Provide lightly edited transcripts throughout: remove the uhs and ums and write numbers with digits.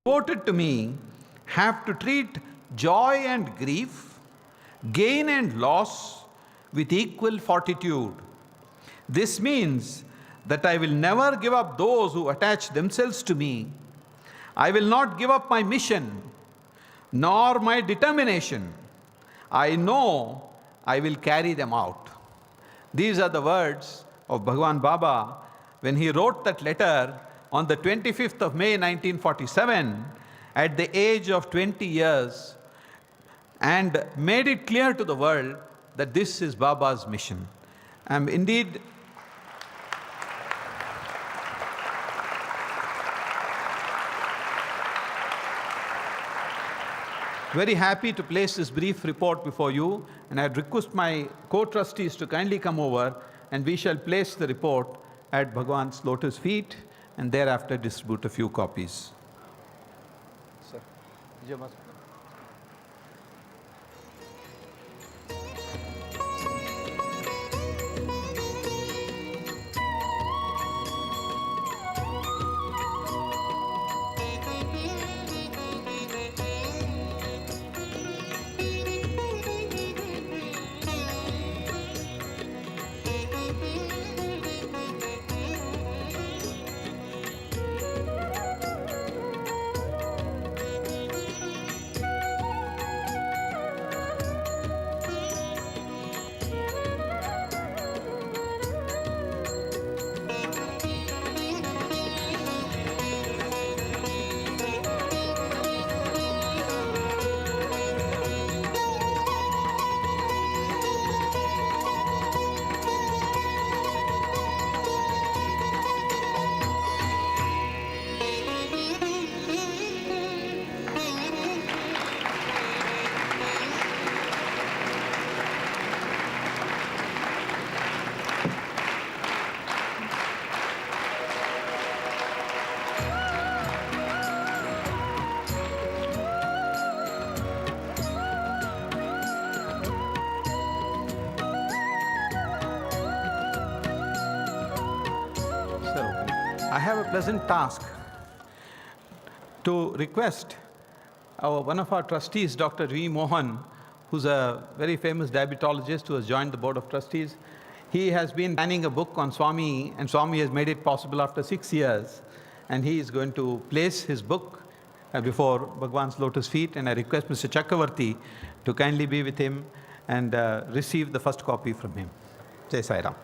devoted to me have to treat joy and grief, gain and loss with equal fortitude. This means that I will never give up those who attach themselves to me. I will not give up my mission, nor my determination. I know I will carry them out. These are the words of Bhagawan Baba when he wrote that letter on the 25th of May 1947 at the age of 20 years and made it clear to the world that this is Baba's mission. I'm indeed very happy to place this brief report before you, and I'd request my co-trustees to kindly come over, and we shall place the report at Bhagawan's lotus feet and thereafter distribute a few copies. Sir, you must. I have a pleasant task to request one of our trustees, Dr. V. Mohan, who's a very famous diabetologist who has joined the Board of Trustees. He has been planning a book on Swami, and Swami has made it possible after 6 years. And he is going to place his book before Bhagwan's lotus feet, and I request Mr. Chakravarti to kindly be with him and receive the first copy from him. Jai Sai Ram.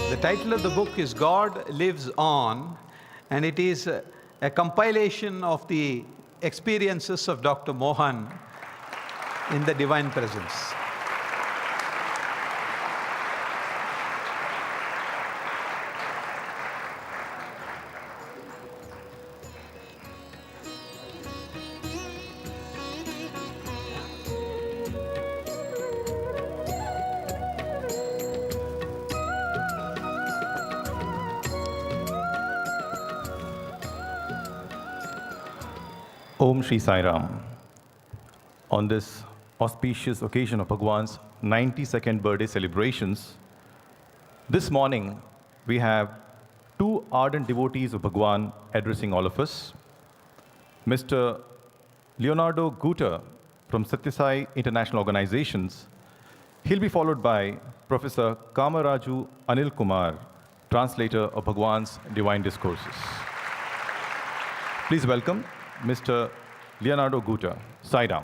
The title of the book is God Lives On, and it is a compilation of the experiences of Dr. Mohan in the Divine Presence. Om Shri Sai Ram. On this auspicious occasion of Bhagwan's 92nd birthday celebrations, this morning we have two ardent devotees of Bhagwan addressing all of us. Mr. Leonardo Guter from Sathya Sai International Organizations. He'll be followed by Professor Kamaraju Anil Kumar, translator of Bhagwan's Divine Discourses. Please welcome Mr. Leonardo Guter. Sai Ram.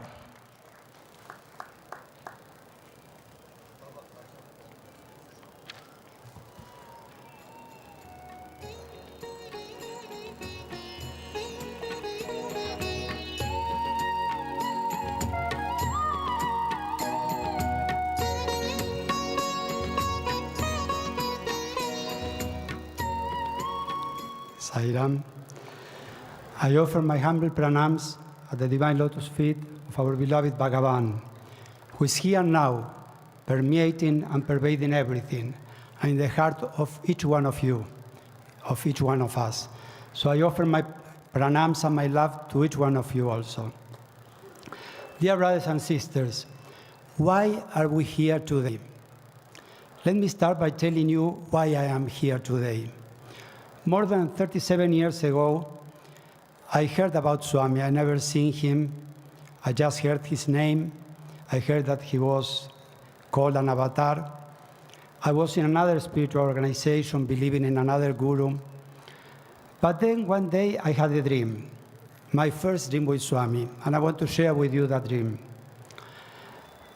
Sai Ram. I offer my humble pranams at the divine lotus feet of our beloved Bhagawan, who is here now, permeating and pervading everything, and in the heart of each one of you, of each one of us. So I offer my pranams and my love to each one of you also. Dear brothers and sisters, why are we here today? Let me start by telling you why I am here today. More than 37 years ago, I heard about Swami. I never seen him. I just heard his name. I heard that he was called an avatar. I was in another spiritual organization, believing in another guru. But then one day I had a dream, my first dream with Swami, and I want to share with you that dream.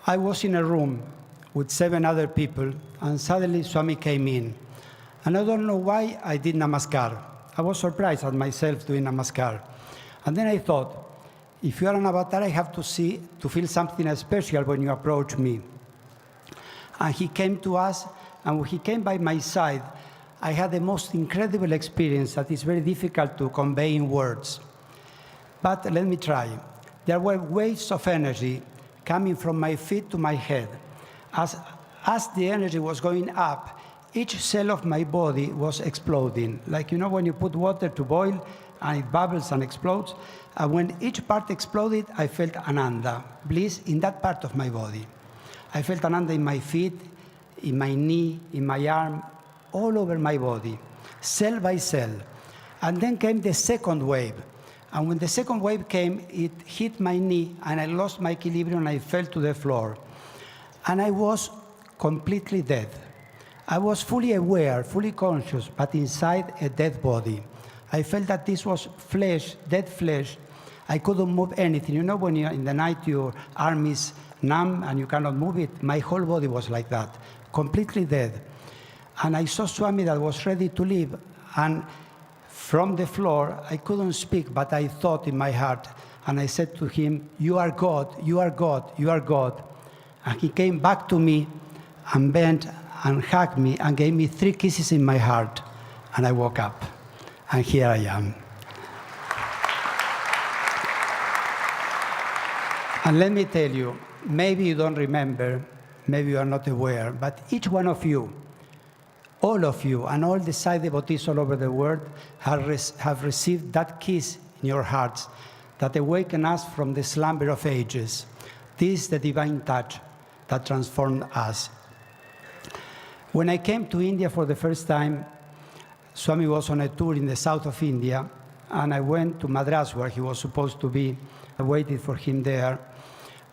I was in a room with 7 other people, and suddenly Swami came in. And I don't know why I did namaskar. I was surprised at myself doing namaskar. And then I thought, if you are an avatar, I have to feel something special when you approach me. And he came to us, and when he came by my side, I had the most incredible experience that is very difficult to convey in words. But let me try. There were waves of energy coming from my feet to my head. As the energy was going up, each cell of my body was exploding. Like, you know, when you put water to boil and it bubbles and explodes? And when each part exploded, I felt ananda, bliss in that part of my body. I felt ananda in my feet, in my knee, in my arm, all over my body, cell by cell. And then came the second wave. And when the second wave came, it hit my knee, and I lost my equilibrium, and I fell to the floor. And I was completely dead. I was fully aware, fully conscious, but inside a dead body. I felt that this was flesh, dead flesh. I couldn't move anything. You know, when in the night your arm is numb and you cannot move it? My whole body was like that, completely dead. And I saw Swami that was ready to leave. And from the floor, I couldn't speak, but I thought in my heart, and I said to him, "You are God, you are God, you are God." And he came back to me and bent and hugged me and gave me 3 kisses in my heart. And I woke up. And here I am. And let me tell you, maybe you don't remember, maybe you are not aware, but each one of you, all of you, and all the Sai devotees all over the world have received that kiss in your hearts that awaken us from the slumber of ages. This is the divine touch that transformed us. When I came to India for the first time, Swami was on a tour in the south of India, and I went to Madras, where he was supposed to be. I waited for him there.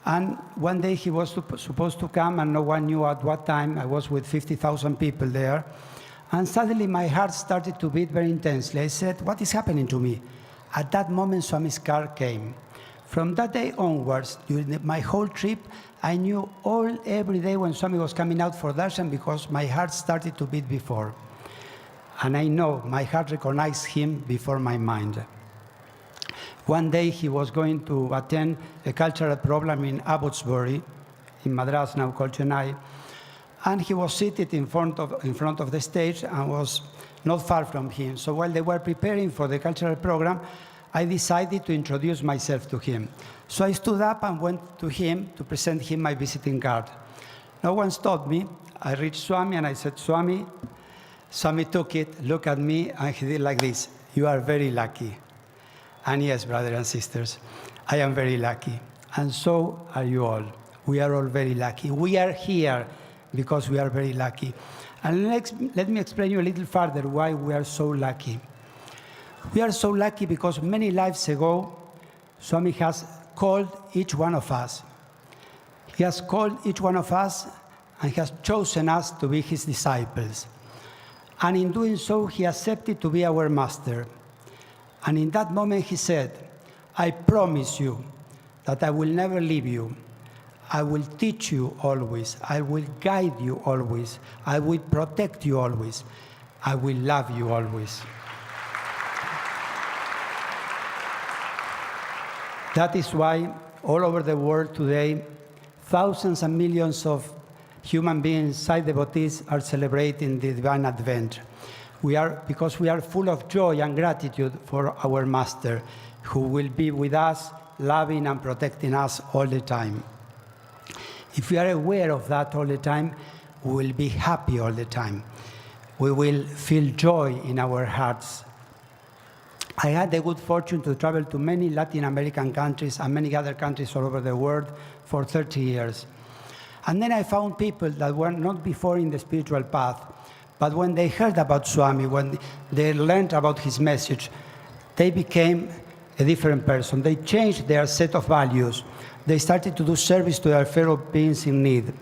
And one day he was supposed to come, and no one knew at what time. I was with 50,000 people there. And suddenly my heart started to beat very intensely. I said, "What is happening to me?" At that moment, Swami's car came. From that day onwards, during my whole trip, I knew every day when Swami was coming out for darshan, because my heart started to beat before. And I know my heart recognized him before my mind. One day he was going to attend a cultural program in Abbotsbury, in Madras now called Chennai, and he was seated in front of the stage and was not far from him. So while they were preparing for the cultural program, I decided to introduce myself to him. So I stood up and went to him to present him my visiting card. No one stopped me. I reached Swami and I said, "Swami." Swami took it, looked at me, and he did like this: "You are very lucky." And yes, brothers and sisters, I am very lucky. And so are you all. We are all very lucky. We are here because we are very lucky. And let me explain you a little further why we are so lucky. We are so lucky because many lives ago, Swami has called each one of us. He has called each one of us and has chosen us to be his disciples. And in doing so, he accepted to be our master. And in that moment, he said, "I promise you that I will never leave you. I will teach you always. I will guide you always. I will protect you always. I will love you always." That is why all over the world today, thousands and millions of human beings, Sai devotees, are celebrating the Divine Advent. Because we are full of joy and gratitude for our Master, who will be with us loving and protecting us all the time. If we are aware of that all the time, we will be happy all the time. We will feel joy in our hearts. I had the good fortune to travel to many Latin American countries and many other countries all over the world for 30 years. And then I found people that were not before in the spiritual path, but when they heard about Swami, when they learned about his message, they became a different person. They changed their set of values. They started to do service to their fellow beings in need.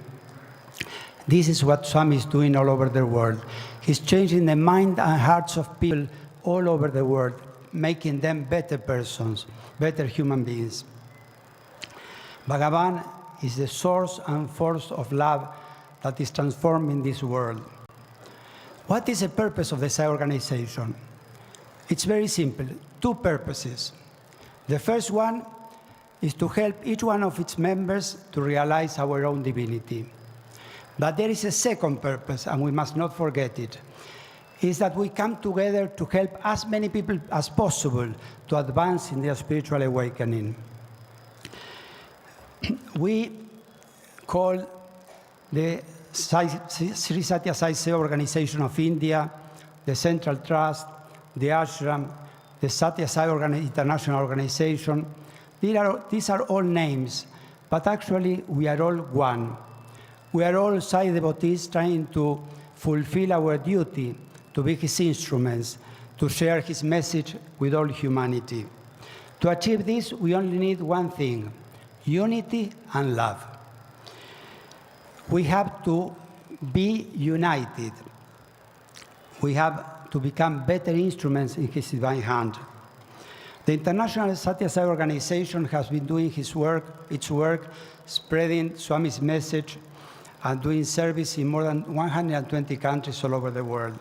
This is what Swami is doing all over the world. He's changing the mind and hearts of people all over the world, making them better persons, better human beings. Bhagavan is the source and force of love that is transforming this world. What is the purpose of the Sai organization? It's very simple, two purposes. The first one is to help each one of its members to realize our own divinity. But there is a second purpose, and we must not forget it, is that we come together to help as many people as possible to advance in their spiritual awakening. We call the Sri Sathya Sai Organization of India, the Central Trust, the Ashram, the Sathya Sai International Organization. These are all names, but actually we are all one. We are all Sai devotees trying to fulfill our duty to be his instruments, to share his message with all humanity. To achieve this, we only need one thing: unity and love. We have to be united. We have to become better instruments in his divine hand. The International Sathya Sai Organization has been doing its work, spreading Swami's message and doing service in more than 120 countries all over the world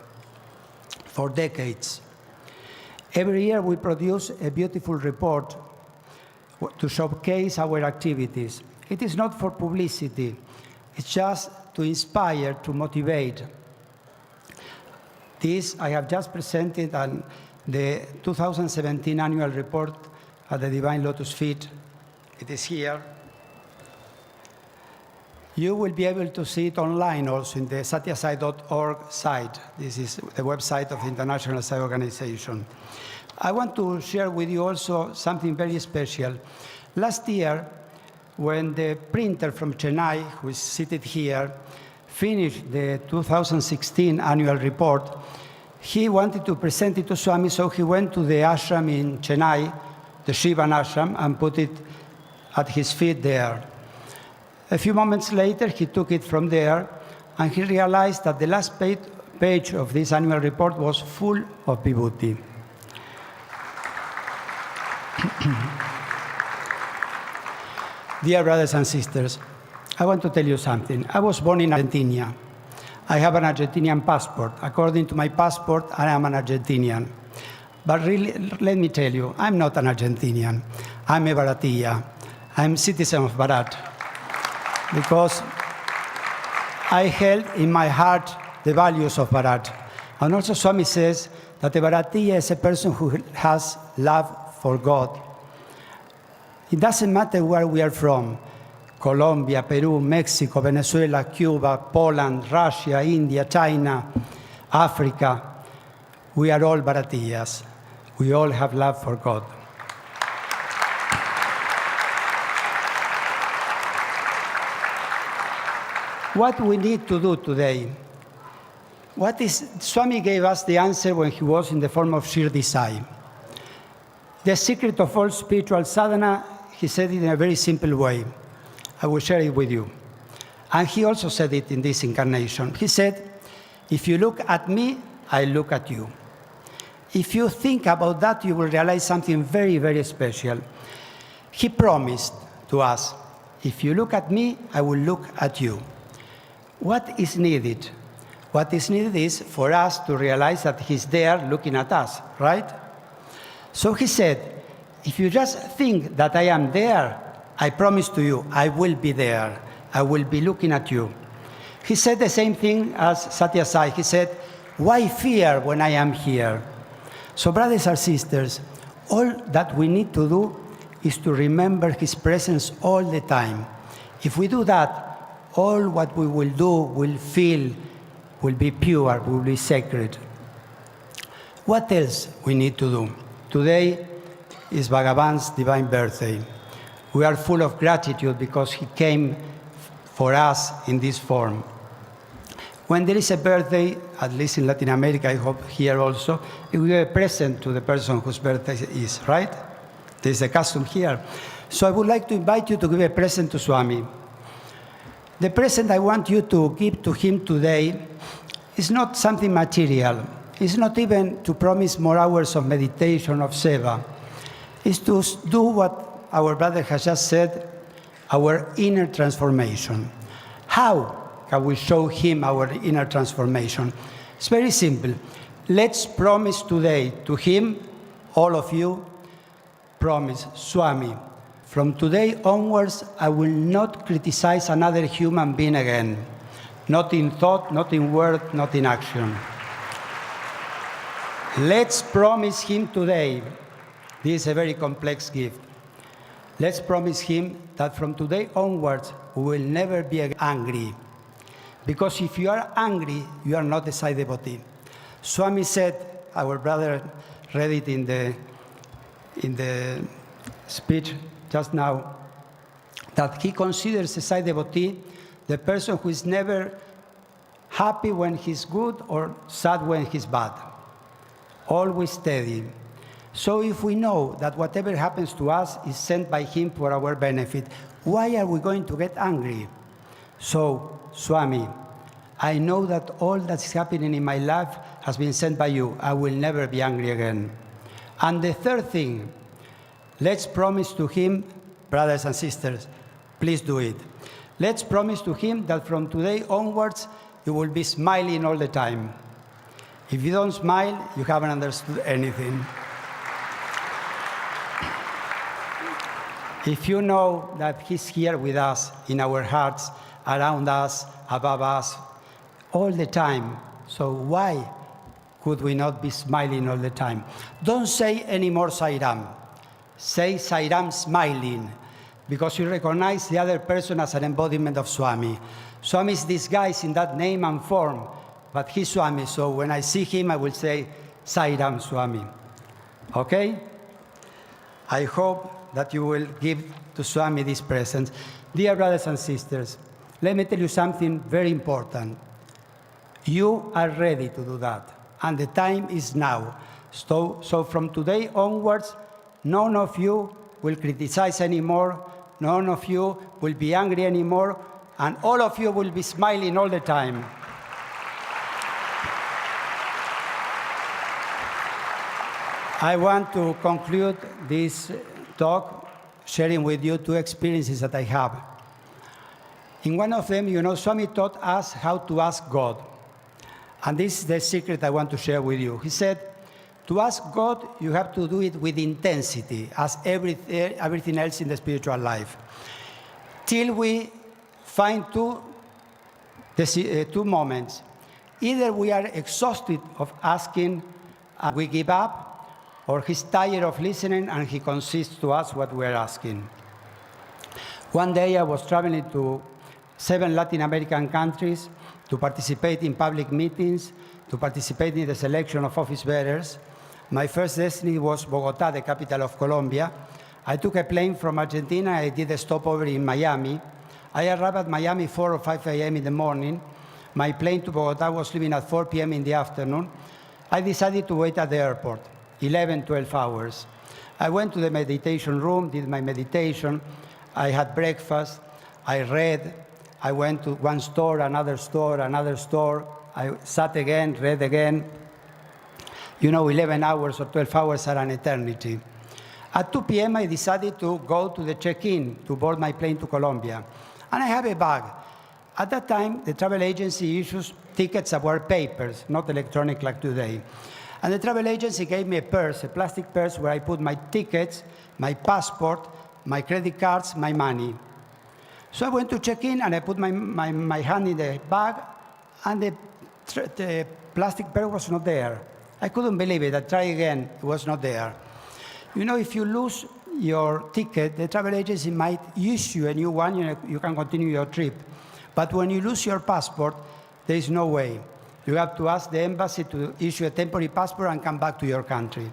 for decades. Every year we produce a beautiful report to showcase our activities. It is not for publicity, it's just to inspire, to motivate. This I have just presented on the 2017 annual report at the Divine Lotus feet. It is here. You will be able to see it online also in the satyasai.org site. This is the website of the International Sai Organization. I want to share with you also something very special. Last year, when the printer from Chennai, who is seated here, finished the 2016 annual report, he wanted to present it to Swami, so he went to the ashram in Chennai, the Shivan ashram, and put it at his feet there. A few moments later, he took it from there, and he realized that the last page of this annual report was full of vibhuti. Dear brothers and sisters, I want to tell you something. I was born in Argentina. I have an Argentinian passport. According to my passport, I am an Argentinian. But really, let me tell you, I'm not an Argentinian. I'm a Bharatiya. I'm a citizen of Bharat. Because I held in my heart the values of Bharat. And also Swami says that a Bharatiya is a person who has love for God. It doesn't matter where we are from, Colombia, Peru, Mexico, Venezuela, Cuba, Poland, Russia, India, China, Africa. We are all Bharatiyas. We all have love for God. What we need to do today? Swami gave us the answer when he was in the form of Shirdi Sai. The secret of all spiritual sadhana, he said it in a very simple way. I will share it with you. And he also said it in this incarnation. He said, if you look at me, I look at you. If you think about that, you will realize something very, very special. He promised to us, if you look at me, I will look at you. What is needed? What is needed is for us to realize that he's there looking at us, right? So he said, if you just think that I am there, I promise to you, I will be there. I will be looking at you. He said the same thing as Sathya Sai. He said, why fear when I am here? So brothers and sisters, all that we need to do is to remember his presence all the time. If we do that, all what we will do, will feel, will be pure, will be sacred. What else we need to do? Today is Bhagavan's divine birthday. We are full of gratitude because he came for us in this form. When there is a birthday, at least in Latin America, I hope here also, we give a present to the person whose birthday is, right? There is a custom here. So I would like to invite you to give a present to Swami. The present I want you to give to him today is not something material. It's not even to promise more hours of meditation, of seva. It's to do what our brother has just said, our inner transformation. How can we show him our inner transformation? It's very simple. Let's promise today to him, all of you, promise, Swami, from today onwards, I will not criticize another human being again. Not in thought, not in word, not in action. Let's promise him today. This is a very complex gift. Let's promise him that from today onwards, we will never be angry. Because if you are angry, you are not a Sai devotee. Swami said, our brother read it in the speech just now, that he considers a Sai devotee the person who is never happy when he's good or sad when he's bad. Always steady. So if we know that whatever happens to us is sent by him for our benefit, why are we going to get angry? So, Swami, I know that all that's happening in my life has been sent by you. I will never be angry again. And the third thing, let's promise to him, brothers and sisters, please do it. Let's promise to him that from today onwards, you will be smiling all the time. If you don't smile, you haven't understood anything. If you know that he's here with us, in our hearts, around us, above us, all the time, so why could we not be smiling all the time? Don't say anymore Sai Ram. Say Sai Ram smiling, because you recognize the other person as an embodiment of Swami. Swami is disguised in that name and form, but he's Swami, so when I see him, I will say Sai Ram Swami. Okay? I hope that you will give to Swami this present. Dear brothers and sisters, let me tell you something very important. You are ready to do that, and the time is now. So from today onwards, none of you will criticize anymore, none of you will be angry anymore, and all of you will be smiling all the time. I want to conclude this talk sharing with you two experiences that I have. In one of them, Swami taught us how to ask God. And this is the secret I want to share with you. He said, to ask God, you have to do it with intensity, as everything else in the spiritual life. Till we find two moments. Either we are exhausted of asking and we give up, or he's tired of listening and he concedes to us what we're asking. One day I was traveling to 7 Latin American countries to participate in public meetings, to participate in the selection of office bearers. My first destiny was Bogotá, the capital of Colombia. I took a plane from Argentina. I did a stopover in Miami. I arrived at Miami 4 or 5 a.m. in the morning. My plane to Bogotá was leaving at 4 p.m. in the afternoon. I decided to wait at the airport, 11, 12 hours. I went to the meditation room, did my meditation. I had breakfast. I read. I went to one store, another store, another store. I sat again, read again. 11 hours or 12 hours are an eternity. At 2 p.m., I decided to go to the check-in to board my plane to Colombia. And I have a bag. At that time, the travel agency issues tickets that were papers, not electronic like today. And the travel agency gave me a purse, a plastic purse, where I put my tickets, my passport, my credit cards, my money. So I went to check in, and I put my hand in the bag, and the plastic purse was not there. I couldn't believe it. I tried again. It was not there. If you lose your ticket, the travel agency might issue a new one, you can continue your trip. But when you lose your passport, there is no way. You have to ask the embassy to issue a temporary passport and come back to your country.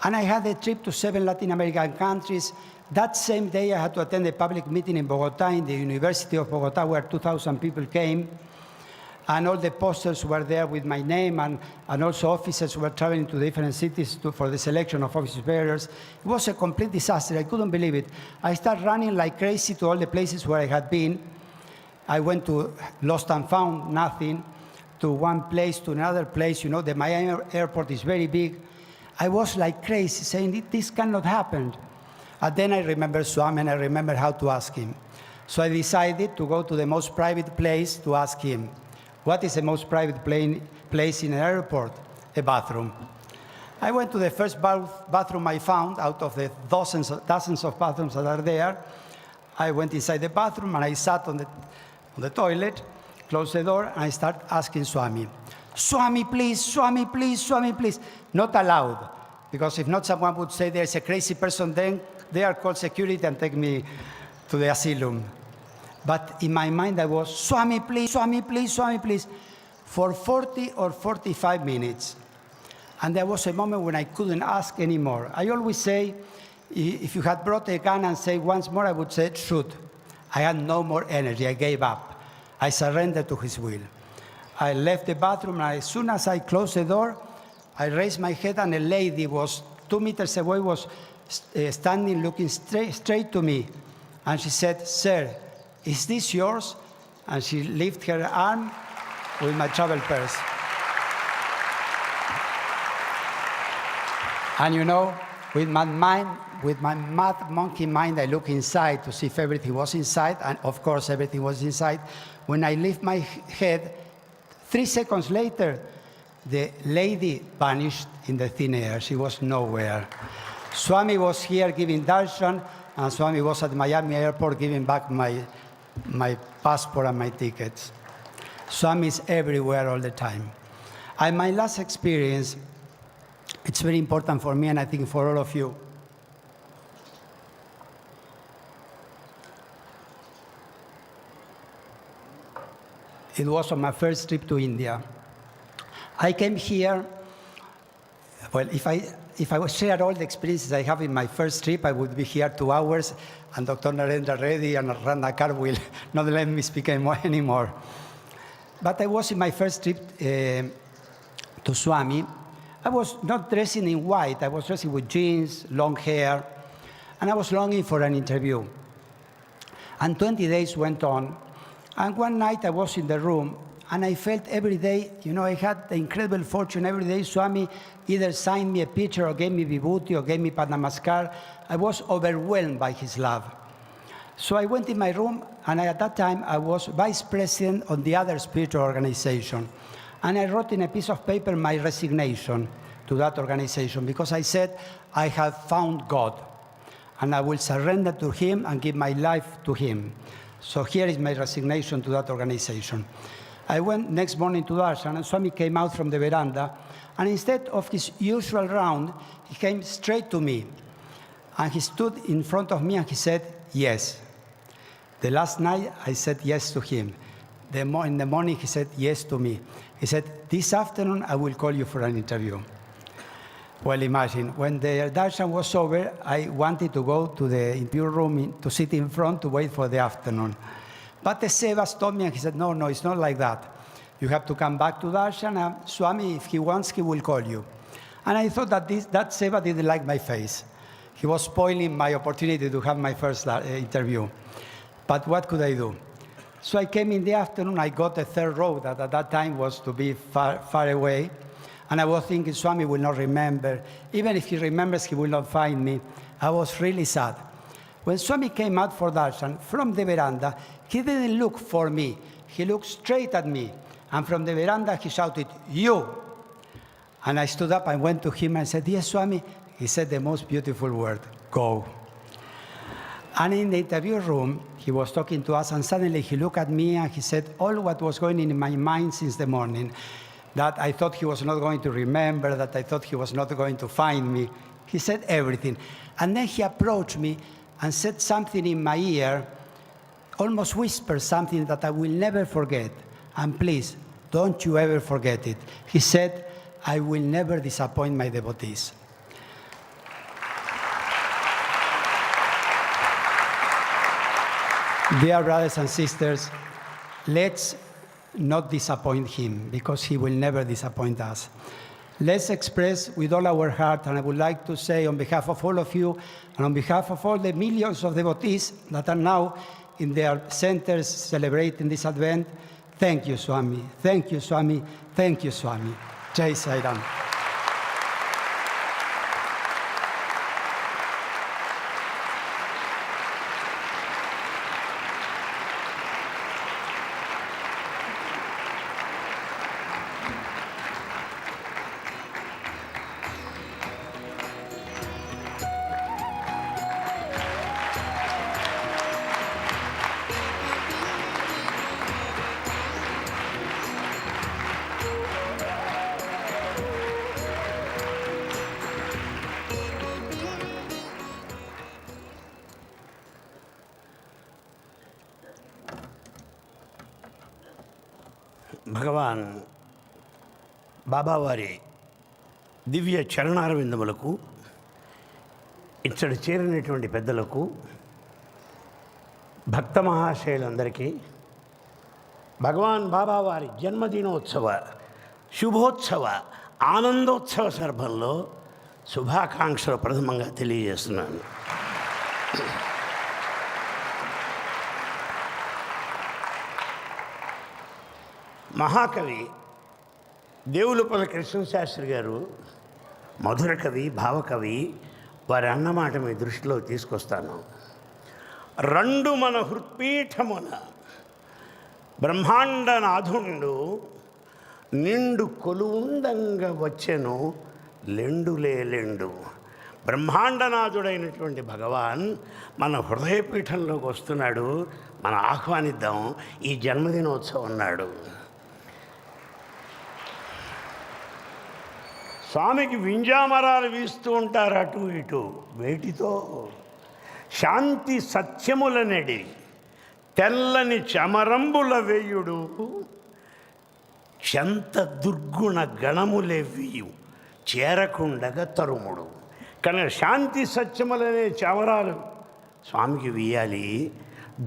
And I had a trip to 7 Latin American countries. That same day, I had to attend a public meeting in Bogotá, in the University of Bogotá, where 2,000 people came. And all the posters were there with my name, and also officers were traveling to different cities for the selection of office bearers. It was a complete disaster. I couldn't believe it. I started running like crazy to all the places where I had been. I went to Lost and Found, nothing, to one place, to another place. You know, the Miami airport is very big. I was like crazy, saying, this cannot happen. And then I remembered Swami, and I remembered how to ask him. So I decided to go to the most private place to ask him. What is the most private place in an airport? A bathroom. I went to the first bathroom I found out of the dozens of bathrooms that are there. I went inside the bathroom and I sat on the toilet, closed the door, and I started asking Swami, Swami, please, Swami, please, Swami, please. Not aloud, because if not, someone would say there's a crazy person there, call security and take me to the asylum. But in my mind, I was, Swami, please, Swami, please, Swami, please, for 40 or 45 minutes. And there was a moment when I couldn't ask anymore. I always say, if you had brought a gun and say once more, I would say, shoot. I had no more energy. I gave up. I surrendered to his will. I left the bathroom, and as soon as I closed the door, I raised my head, and a lady was 2 meters away, was standing looking straight to me. And she said, sir, is this yours? And she lifted her arm with my travel purse. And you know, with my mad monkey mind, I look inside to see if everything was inside, and of course everything was inside. When I lift my head, 3 seconds later, the lady vanished in the thin air. She was nowhere. Swami was here giving darshan, and Swami was at Miami airport giving back my passport and my tickets. Swami is everywhere all the time. And my last experience, it's very important for me, and I think for all of you. It was on my first trip to India. I came here, well, if I share all the experiences I have in my first trip, I would be here 2 hours, and Dr. Narendra Reddy and Randa Kar will not let me speak anymore. But I was in my first trip to Swami. I was not dressing in white. I was dressing with jeans, long hair, and I was longing for an interview. And 20 days went on, and one night I was in the room, and I felt every day, you know, I had the incredible fortune every day. Swami either signed me a picture or gave me vibhuti or gave me padnamaskar. I was overwhelmed by his love. So I went in my room, and at that time I was vice president of the other spiritual organization. And I wrote in a piece of paper my resignation to that organization, because I said, I have found God, and I will surrender to him and give my life to him. So here is my resignation to that organization. I went next morning to darshan, and Swami came out from the veranda, and instead of his usual round, he came straight to me. And he stood in front of me and he said, yes. The last night, I said yes to him. In the morning, he said yes to me. He said, this afternoon, I will call you for an interview. Well, imagine, when the darshan was over, I wanted to go to the interview room to sit in front to wait for the afternoon. But the Sevas told me, and he said, no, it's not like that. You have to come back to darshan, and Swami, if he wants, he will call you. And I thought that that Seva didn't like my face. He was spoiling my opportunity to have my first interview. But what could I do? So I came in the afternoon. I got a third row that at that time was to be far away. And I was thinking, Swami will not remember. Even if he remembers, he will not find me. I was really sad. When Swami came out for darshan, from the veranda, he didn't look for me. He looked straight at me. And from the veranda, he shouted, you. And I stood up and went to him and said, yes, Swami. He said the most beautiful word, go. And in the interview room, he was talking to us, and suddenly he looked at me and he said all what was going in my mind since the morning, that I thought he was not going to remember, that I thought he was not going to find me. He said everything. And then he approached me and said something in my ear, almost whispered something that I will never forget. And please, don't you ever forget it. He said, I will never disappoint my devotees. Dear brothers and sisters, let's not disappoint him, because he will never disappoint us. Let's express with all our heart, and I would like to say on behalf of all of you and on behalf of all the millions of devotees that are now in their centers celebrating this Advent, thank you, Swami. Thank you, Swami. Thank you, Swami. Jai Sai Ram. భగవాన్ బాబావారి దివ్య చరణారవిందములకు, ఇచ్చడి చేరినటువంటి పెద్దలకు, భక్త మహాశయులందరికీ భగవాన్ బాబావారి జన్మదినోత్సవ శుభోత్సవ ఆనందోత్సవ సందర్భంలో శుభాకాంక్షలు ప్రథమంగా తెలియజేస్తున్నాను. మహాకవి దేవులపల్లి కృష్ణశాస్త్రి గారు మధుర కవి, భావకవి, వారి అన్నమాట మీ దృష్టిలో తీసుకొస్తాను. రెండు మన హృత్పీఠమున బ్రహ్మాండనాథుండు నిండు కొలువుండంగా వచ్చెను లెండు. బ్రహ్మాండనాథుడైనటువంటి భగవాన్ మన హృదయపీఠంలోకి వస్తున్నాడు. మనం ఆహ్వానిద్దాం. ఈ జన్మదినోత్సవం నాడు స్వామికి వింజామరాలు వీస్తూ ఉంటారు అటు ఇటు వేటితో. శాంతి సత్యములనెడి తెల్లని చమరంబుల వేయుడు చెంత దుర్గుణ గణములెవ్వియు చేరకుండగా తరుముడు. కనుక శాంతి సత్యములనే చమరాలు స్వామికి వీయాలి,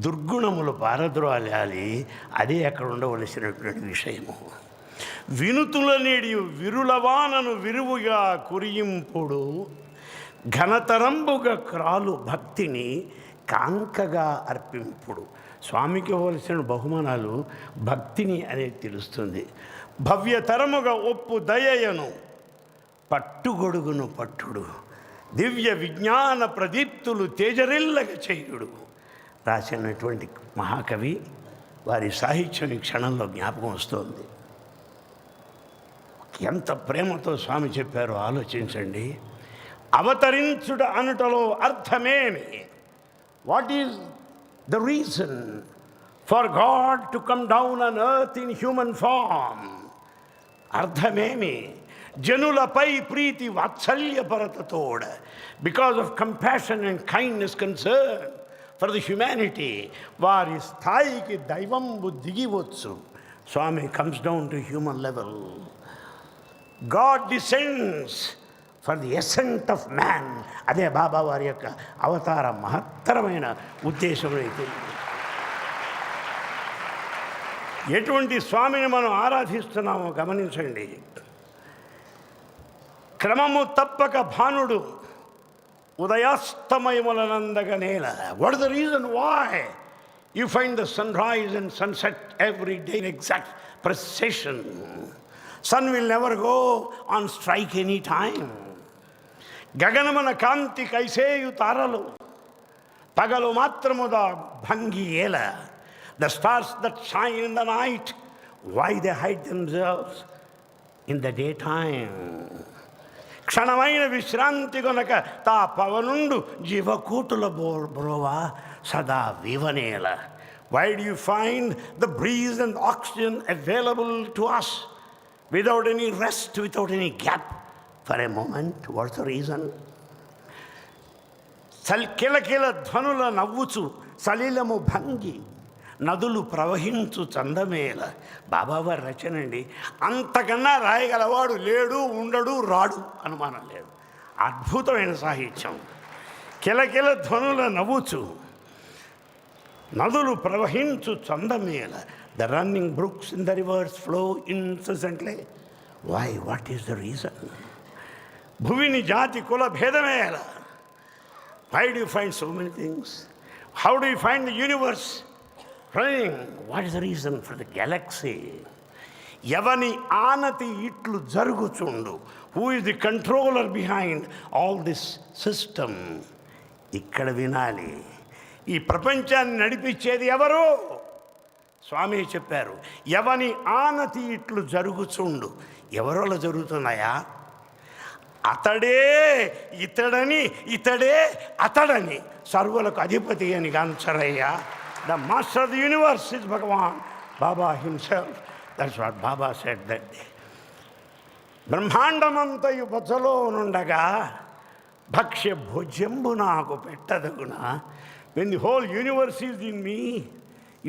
దుర్గుణములు పారద్రోలాలి. అదే అక్కడ ఉండవలసినటువంటి విషయము. వినుతుల నేడి విరులవానను విరువుగా కురియింపుడు ఘనతరంబుగా క్రాలు భక్తిని కాంకగా అర్పింపుడు. స్వామికి ఇవ్వవలసిన బహుమానాలు భక్తిని అనేది తెలుస్తుంది. భవ్యతరముగా ఒప్పు దయయను పట్టుగొడుగును పట్టుడు దివ్య విజ్ఞాన ప్రదీప్తులు తేజరిల్లగా చేయుడు రాసినటువంటి మహాకవి. వారి సాహిత్యం ఈ క్షణంలో జ్ఞాపకం వస్తుంది. ఎంత ప్రేమతో స్వామి చెప్పారో ఆలోచించండి. అవతరించుట అనుటలో అర్థమేమి? What is the reason for God to come down on earth in human form? అర్థమేమి? జనులపై ప్రీతి వాత్సల్యపరతతోడ, because of compassion and kindness concern for the humanity. వారి స్థాయికి దైవంబు దిగివచ్చు. Swami comes down to human level. God descends for the ascent of man. అదే బాబా వారి యొక్క అవతార మహత్తరమైన ఉద్దేశం అయితే. ఎటువంటి స్వామిని మనం ఆరాధిస్తున్నామో గమనించండి. క్రమము తప్పక భానుడు ఉదయాస్తమయములనందగ నేల. What is the reason why you find the sunrise and sunset every day in exact precision? Sun will never go on strike any time. గగనమన కాంతి కైసేయు తారలు పగలు మాత్రముద భంగి ఏల. The stars that shine in the night, why they hide themselves in the daytime? క్షణమైన విశ్రాంతి కొనక తా పవనుండు జీవకూటుల బ్రోవా సదా వివనేల. Why do you find the breeze and oxygen available to us without any rest, without any gap for a moment? What's the reason? కిలకిల ధ్వనుల నవ్వుచు సలిలము భంగి నదులు ప్రవహించు చందమేల. బాబావారి రచన అండి. అంతకన్నా రాయగలవాడు లేడు, ఉండడు, రాడు, అనుమానం లేదు. అద్భుతమైన సాహిత్యం. కిలకిల ధ్వనుల నవ్వుచు నదులు ప్రవహించు చందమేల. The running brooks in the rivers flow incessantly. Why? What is the reason? భువిని జాతి కుల భేదమేల. Why do you find so many things? How do you find the universe running? What is the reason for the galaxy? ఎవని ఆనతి ఇట్లు జరుగుచుండు. Who is the controller behind all this system? ఇక్కడ వినాలి. ఈ ప్రపంచాన్ని నడిపించేది ఎవరు? స్వామి చెప్పారు, ఎవని ఆనతి ఇట్లు జరుగుచుండు. ఎవరోలా జరుగుతున్నాయా? అతడే ఇతడని, ఇతడే అతడని, సర్వులకు అధిపతి అని గాంచరయ్యా. The master of the universe is Bhagavan, Baba himself. That's what Baba said that day. బ్రహ్మాండమంతయు బొజ్జలో నుండగా భక్ష్య భోజ్యంబు నాకు పెట్టదగునా. When the whole universe is in me,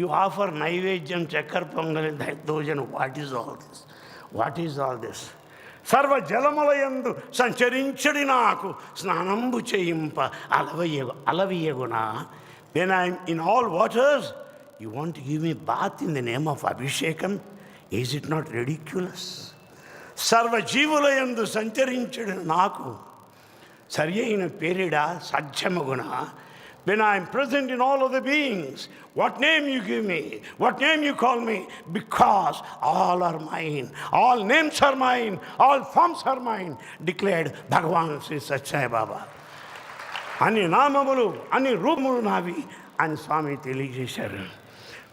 you offer naivedyam, chakkera pongali, దోజన. What is all this? What is all this? సర్వ జలములయందు సంచరించడి నాకు స్నానంబు చేయింప అలవియగునా. When I'm in all waters, you want give me bath in the name of అభిషేకం. Is it not ridiculous? సర్వజీవులయందు సంచరించడి నాకు సరి అయిన పేరిడ సాధ్యమగున. When I am present in all of the beings, what name you give me, what name you call me, because all are mine, all names are mine, all forms are mine, declared Bhagawan Sri Sathya Sai Baba. అన్ని నామములు, అన్ని రూపములు నావి అని స్వామి తెలియజేశారు.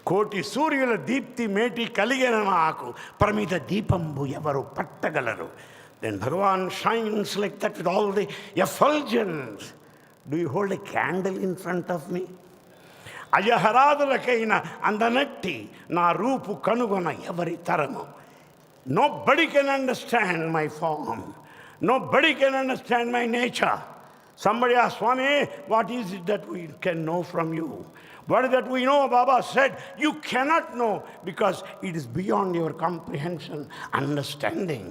కోటి సూర్యుల దీప్తి మేటి కలిగిన నాకు ప్రమిద దీపంబు ఎవరు పట్టగలరు. Then Bhagavan shines like that with all the effulgence. Do you hold a candle in front of me? అజహరాదులకైన అందనట్టి నా రూపు కనుగొన ఎవరి తరము. Nobody can understand my form. Nobody can understand my nature. Somebody asked, Swami, what is it that we can know from you? What is that we know? Baba said, you cannot know because it is beyond your comprehension, understanding.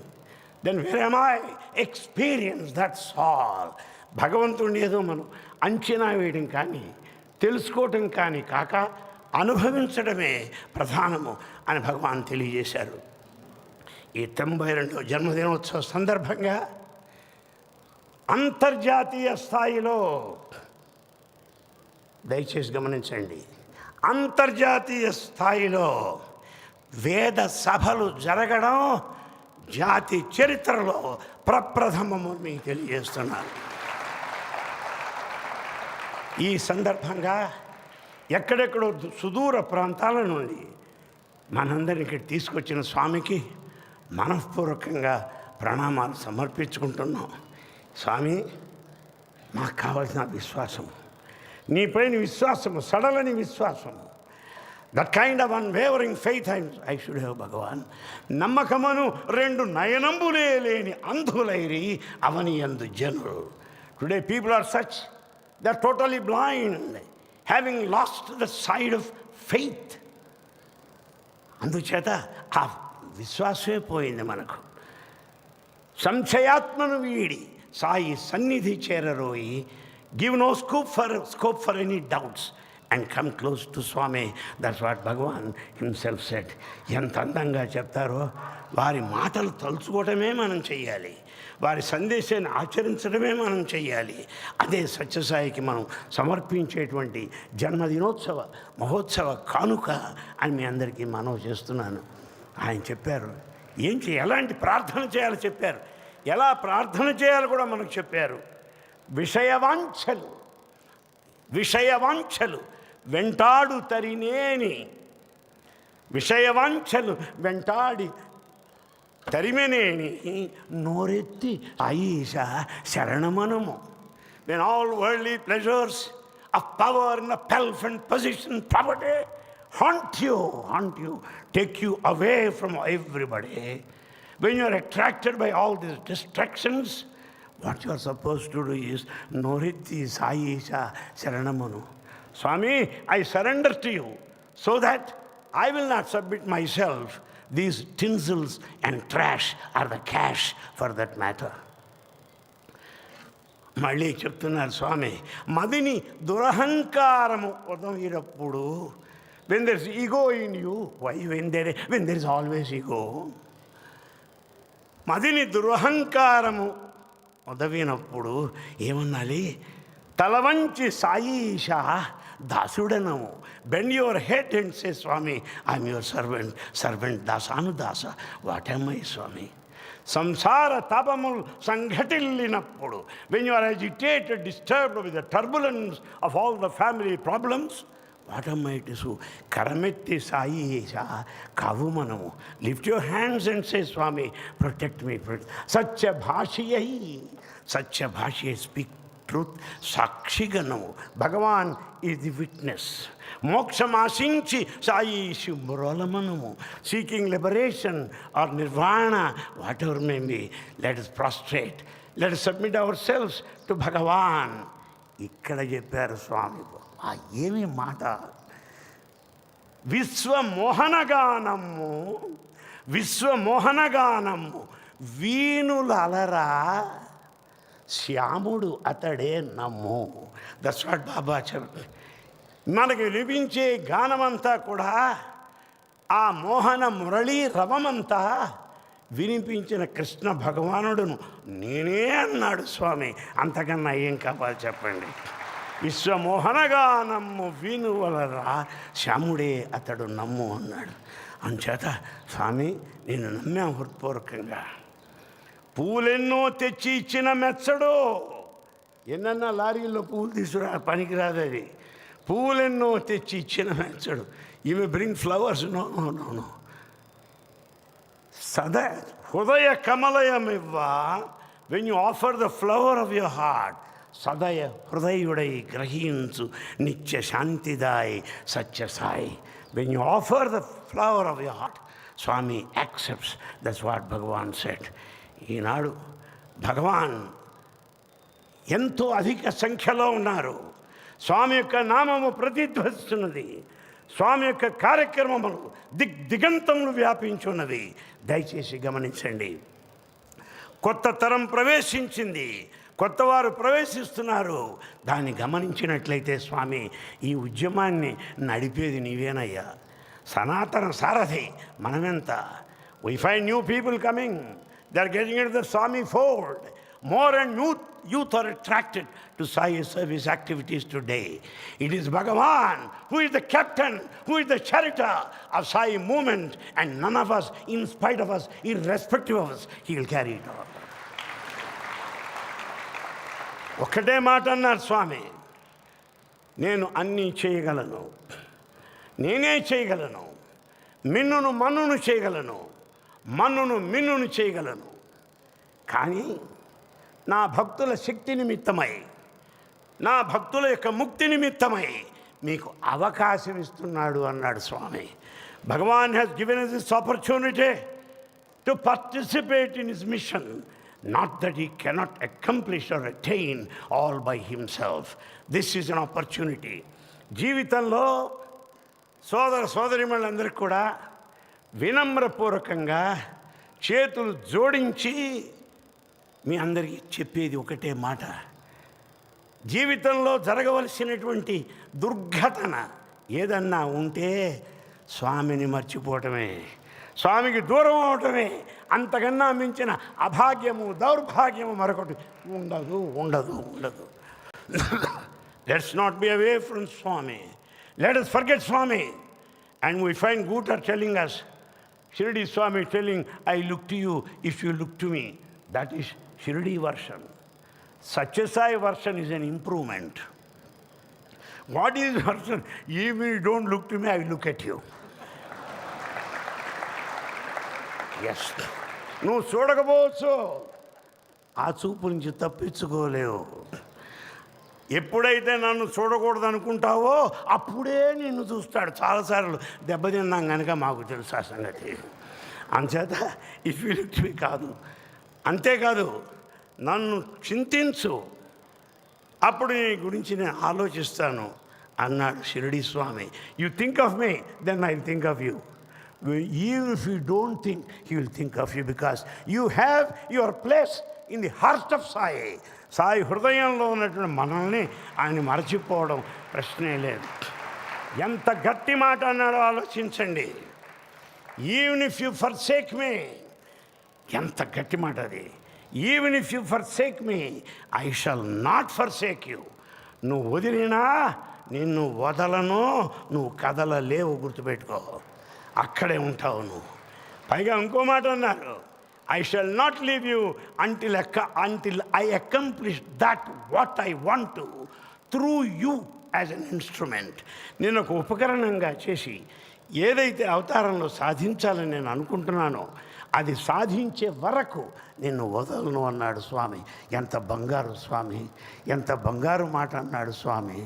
Then where am I? Experience, that's all. భగవంతుడిని ఏదో మనం అంచనా వేయడం కానీ తెలుసుకోవటం కానీ కాక అనుభవించడమే ప్రధానము అని భగవాన్ తెలియజేశారు. ఈ 92వ జన్మదినోత్సవ సందర్భంగా అంతర్జాతీయ స్థాయిలో, దయచేసి గమనించండి, అంతర్జాతీయ స్థాయిలో వేద సభలు జరగడం జాతి చరిత్రలో ప్రప్రథమము మీకు తెలియజేస్తున్నాను. ఈ సందర్భంగా ఎక్కడెక్కడో సుదూర ప్రాంతాల నుండి మనందరిని ఇక్కడ తీసుకొచ్చిన స్వామికి మనఃపూర్వకంగా ప్రణామాలు సమర్పించుకుంటున్నాం. స్వామి, మాకు కావాల్సిన విశ్వాసము, నీపైన విశ్వాసము, సడలని విశ్వాసము, that kind of unwavering faith I should have Bhagavan. నమ్మకమును రెండు నయనంబులే లేని అంధులైరి అవని యందు జనులు. Today people are such, they are totally blind, having lost the sight of faith. అందుచేత ఆ విశ్వాసమే పోయింది మనకు. సంశయాత్మను వీడి సాయి సన్నిధి చేరరోయి. Give no scope for any doubts and come close to Swami. That's what Bhagavan himself said. ఎంత అందంగా చెప్తారో. వారి మాటలు తలుచుకోవటమే మనం చెయ్యాలి, వారి సందేశాన్ని ఆచరించడమే మనం చెయ్యాలి. అదే సత్యసాయికి మనం సమర్పించేటువంటి జన్మదినోత్సవ మహోత్సవ కానుక అని మీ అందరికీ మనవి చేస్తున్నాను. ఆయన చెప్పారు ఎలాంటి ప్రార్థన చేయాలో చెప్పారు, ఎలా ప్రార్థన చేయాలో కూడా మనకు చెప్పారు. విషయవాంఛలు వెంటాడు తరినేని, విషయవాంఛలు వెంటాడి తరిమెనేని నోరెత్తి ఆయిష శరణమనము. When all worldly pleasures of power and of pelf and position, property haunt you, take you away from everybody. When you are attracted by all these distractions, What you are supposed to do is, Noriti Sai Isha Sharanamanu. Swami, I surrender to you so that I will not submit myself. These tinsels and trash are the cash for that matter. మళ్ళీ చెప్తున్నారు స్వామి, మదిని దురహంకారము ఉదవినప్పుడు, when there is ego in you, why when there is always ego? మదిని దురహంకారము ఉదవినప్పుడు ఏమన్నాలి? తలవంచి సాయీషా దాసుడనము. Bend your head and say, Swami, I am your servant. Servant dasanudasa. What am I, Swami? సంసార తాపములు సంఘటిల్లినప్పుడు, when you are agitated, disturbed with the turbulence of all the family problems, what am I to do? Karametti Saiyesha Kavumanamu. Lift your hands and say, Swami, protect me. Satya Bhashiyai, speak truth. Sakshiganamu. Bhagavan is the witness. Mokshamasinchi Sai Shimbralamanamu. Seeking liberation or nirvana, whatever may be, let us prostrate. Let us submit ourselves to Bhagavan. ఇక్కడ చెప్పారు స్వామి, ఏమి మాట! విశ్వమోహనగానము వీణులలరా శ్యాముడు అతడే నమ్ము. That's what బాబా చెప్పారు. మనకి వినిపించే గానమంతా కూడా ఆ మోహన మురళీ రవమంతా వినిపించిన కృష్ణ భగవానుడును నేనే అన్నాడు స్వామి. అంతకన్నా ఏం కావాలి చెప్పండి? విశ్వమోహనగానమ్ము వీణువలరా శ్యాముడే అతడు నమ్ము అన్నాడు. అంచేత స్వామి, నేను నమ్మా హృత్పూర్వకంగా. పూలెన్నో తెచ్చి ఇచ్చిన మెచ్చడు. ఎన్నన్నా లారీల్లో పూలు తీసుకురా, పనికిరాదు అది. పూలెన్నో తెచ్చి ఇచ్చిన మెచ్చడు. You may bring flowers, no no no no. హృదయ కమలయమివ్వా. When you offer the flower of your heart, సదయ హృదయుడై గ్రహించు నిత్య శాంతిదాయి Sathya Sai. When you offer the flower of your heart, Swami accepts. That's what Bhagavan said. ఈనాడు భగవాన్ ఎంతో అధిక సంఖ్యలో ఉన్నారు. స్వామి యొక్క నామము ప్రతిధ్వనిస్తున్నది. స్వామి యొక్క కార్యక్రమములు దిగంతములు వ్యాపించున్నది. దయచేసి గమనించండి. కొత్త తరం ప్రవేశించింది, కొత్తవారు ప్రవేశిస్తున్నారు. దాన్ని గమనించినట్లయితే స్వామి, ఈ ఉద్యమాన్ని నడిపేది నీవేనయ్యా. సనాతన సారథి మనమెంత. We find new people coming. They are getting into the Swami fold. More and youth are attracted to Sai service activities today. It is Bhagavan who is the captain, who is the charioteer of Sai movement, and none of us, in spite of us, irrespective of us, he will carry it on. ఒక్కటే మాట అన్నారు స్వామి, నేను అన్నీ చేయగలను, నేనే చేయగలను, మిన్నును మన్నును చేయగలను, మన్నును మిన్నును చేయగలను, కానీ నా భక్తుల శక్తి నిమిత్తమై, నా భక్తుల యొక్క ముక్తి నిమిత్తమై మీకు అవకాశం ఇస్తున్నాడు అన్నాడు Swami. Bhagavan has given us this opportunity to participate in his mission. Not that he cannot accomplish or attain all by himself. This is an opportunity. జీవితంలో సోదర సోదరిమణులందరికీ కూడా వినమ్రపూర్వకంగా చేతులు జోడించి మీ అందరికీ చెప్పేది ఒకటే మాట. జీవితంలో జరగవలసినటువంటి దుర్ఘటన ఏదన్నా ఉంటే స్వామిని మర్చిపోవటమే, స్వామికి దూరం అవటమే. అంతకన్నా మించిన అభాగ్యము దౌర్భాగ్యము మరొకటి ఉండదు ఉండదు ఉండదు. Let's not be away from Swami. Let us forget Swami. And we find Guta telling us, Shirdi Swami telling, I look to you if you look to me. That is Shirdi version. Sathya Sai version is an improvement. What is version? Even you don't look to me, I look at you. Yes. నువ్వు చూడకపోవచ్చు, ఆ చూపు నుంచి తప్పించుకోలేవు. ఎప్పుడైతే నన్ను చూడకూడదు అనుకుంటావో అప్పుడే నిన్ను చూస్తాడు. చాలాసార్లు దెబ్బతిన్నాం కనుక మాకు తెలుసు ఆ సంగతి. అంచేత if you look to me కాదు. అంతేకాదు, నన్ను చింతించు, అప్పుడు నీ గురించి నేను ఆలోచిస్తాను అన్నాడు Shirdi Swami. You think of me, then I think of you. Even if you don't think, he will think of you because you have your place in the heart of Sai. Sai హృదయంలో ఉన్నటువంటి మనల్ని ఆయన మరచిపోవడం ప్రశ్నే లేదు. ఎంత గట్టి మాట అన్నాడో ఆలోచించండి. ఈవెన్ ఇఫ్ యూ ఫర్సేక్ మీ, ఎంత గట్టి మాట అది. Even if you forsake me, I shall not forsake you. నువ్వు వదిలినా నిన్ను వదలను, నువ్వు కదలలేవు, గుర్తుపెట్టుకో. అక్కడే ఉంటావు నువ్వు. పైగా ఇంకో మాట అన్నారు, I shall not leave you until I accomplish that what I want to through you as an instrument. నేను ఒక ఉపకరణంగా చేసి ఏదైతే అవతారంలో సాధించాలని నేను అనుకుంటున్నానో అది సాధించే వరకు నిన్ను వదలను అన్నాడు స్వామి. ఎంత బంగారు స్వామి, ఎంత బంగారు మాట అన్నాడు స్వామి.